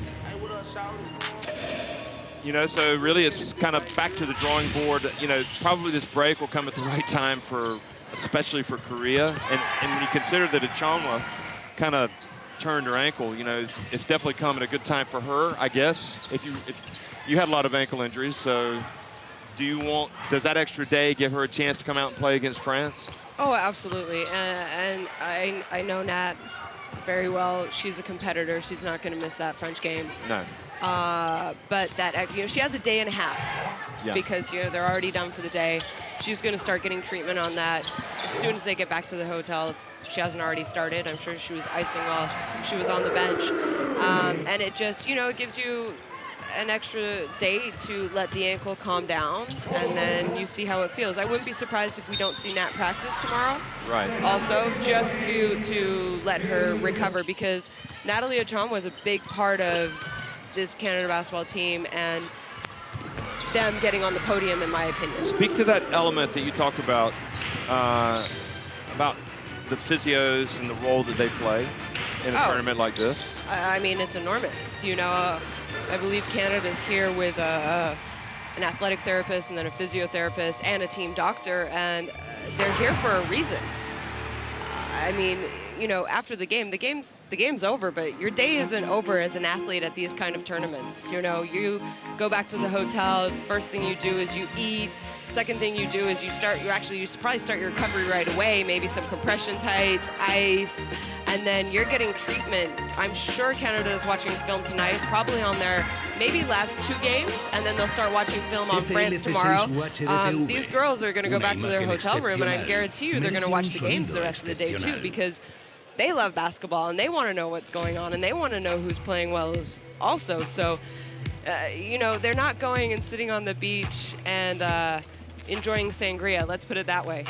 you know, so really it's kind of back to the drawing board. You know, probably this break will come at the right time especially for Korea. And when you consider that Achanwa kind of turned her ankle, you know, it's definitely come at a good time for her, I guess. If you had a lot of ankle injuries, so does that extra day give her a chance to come out and play against France? Oh, absolutely. And I know Nat very well. She's a competitor. She's not going to miss that French game. No. But that, you know, she has a day and a half because, you know, they're already done for the day. she's going to start getting treatment on that as soon as they get back to the hotel. If she hasn't already started, I'm sure she was icing while she was on the bench. And it just, it gives you an extra day to let the ankle calm down, and then you see how it feels. I wouldn't be surprised if we don't see Nat practice tomorrow. Right. Also, just to let her recover, because Natalie Achon was a big part of this Canada basketball team and them getting on the podium, in my opinion. Speak to that element that you talked about the physios and the role that they play in a tournament like this. I mean, it's enormous. I believe Canada's here with an athletic therapist and then a physiotherapist and a team doctor, and they're here for a reason. I mean, after the game's over, but your day isn't over as an athlete at these kind of tournaments. You go back to the hotel, first thing you do is you eat. Second thing you do is you probably start your recovery right away, maybe some compression tights, ice, and then you're getting treatment. I'm sure Canada is watching film tonight, probably on their maybe last 2 games, and then they'll start watching film on France tomorrow. These girls are going to go back to their hotel room, and I guarantee you they're going to watch the games the rest of the day too, because they love basketball and they want to know what's going on and they want to know who's playing well also. So, they're not going and sitting on the beach and enjoying sangria. Let's put it that way.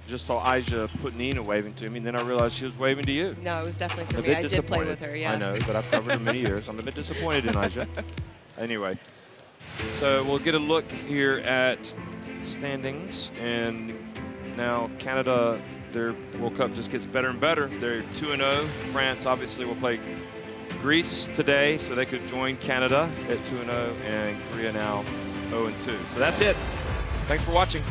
Just saw Aisha put Nina waving to me, and then I realized she was waving to you. No, it was definitely for I'm a me. bit I did play with disappointed. her, yeah. I know, but I've covered her many years. I'm a bit disappointed in Aisha. Anyway, so we'll get a look here at the standings, and now Canada, their World Cup just gets better and better. They're 2-0. France obviously will play Greece today, so they could join Canada at 2-0, and Korea now 0-2. So that's it. Thanks for watching.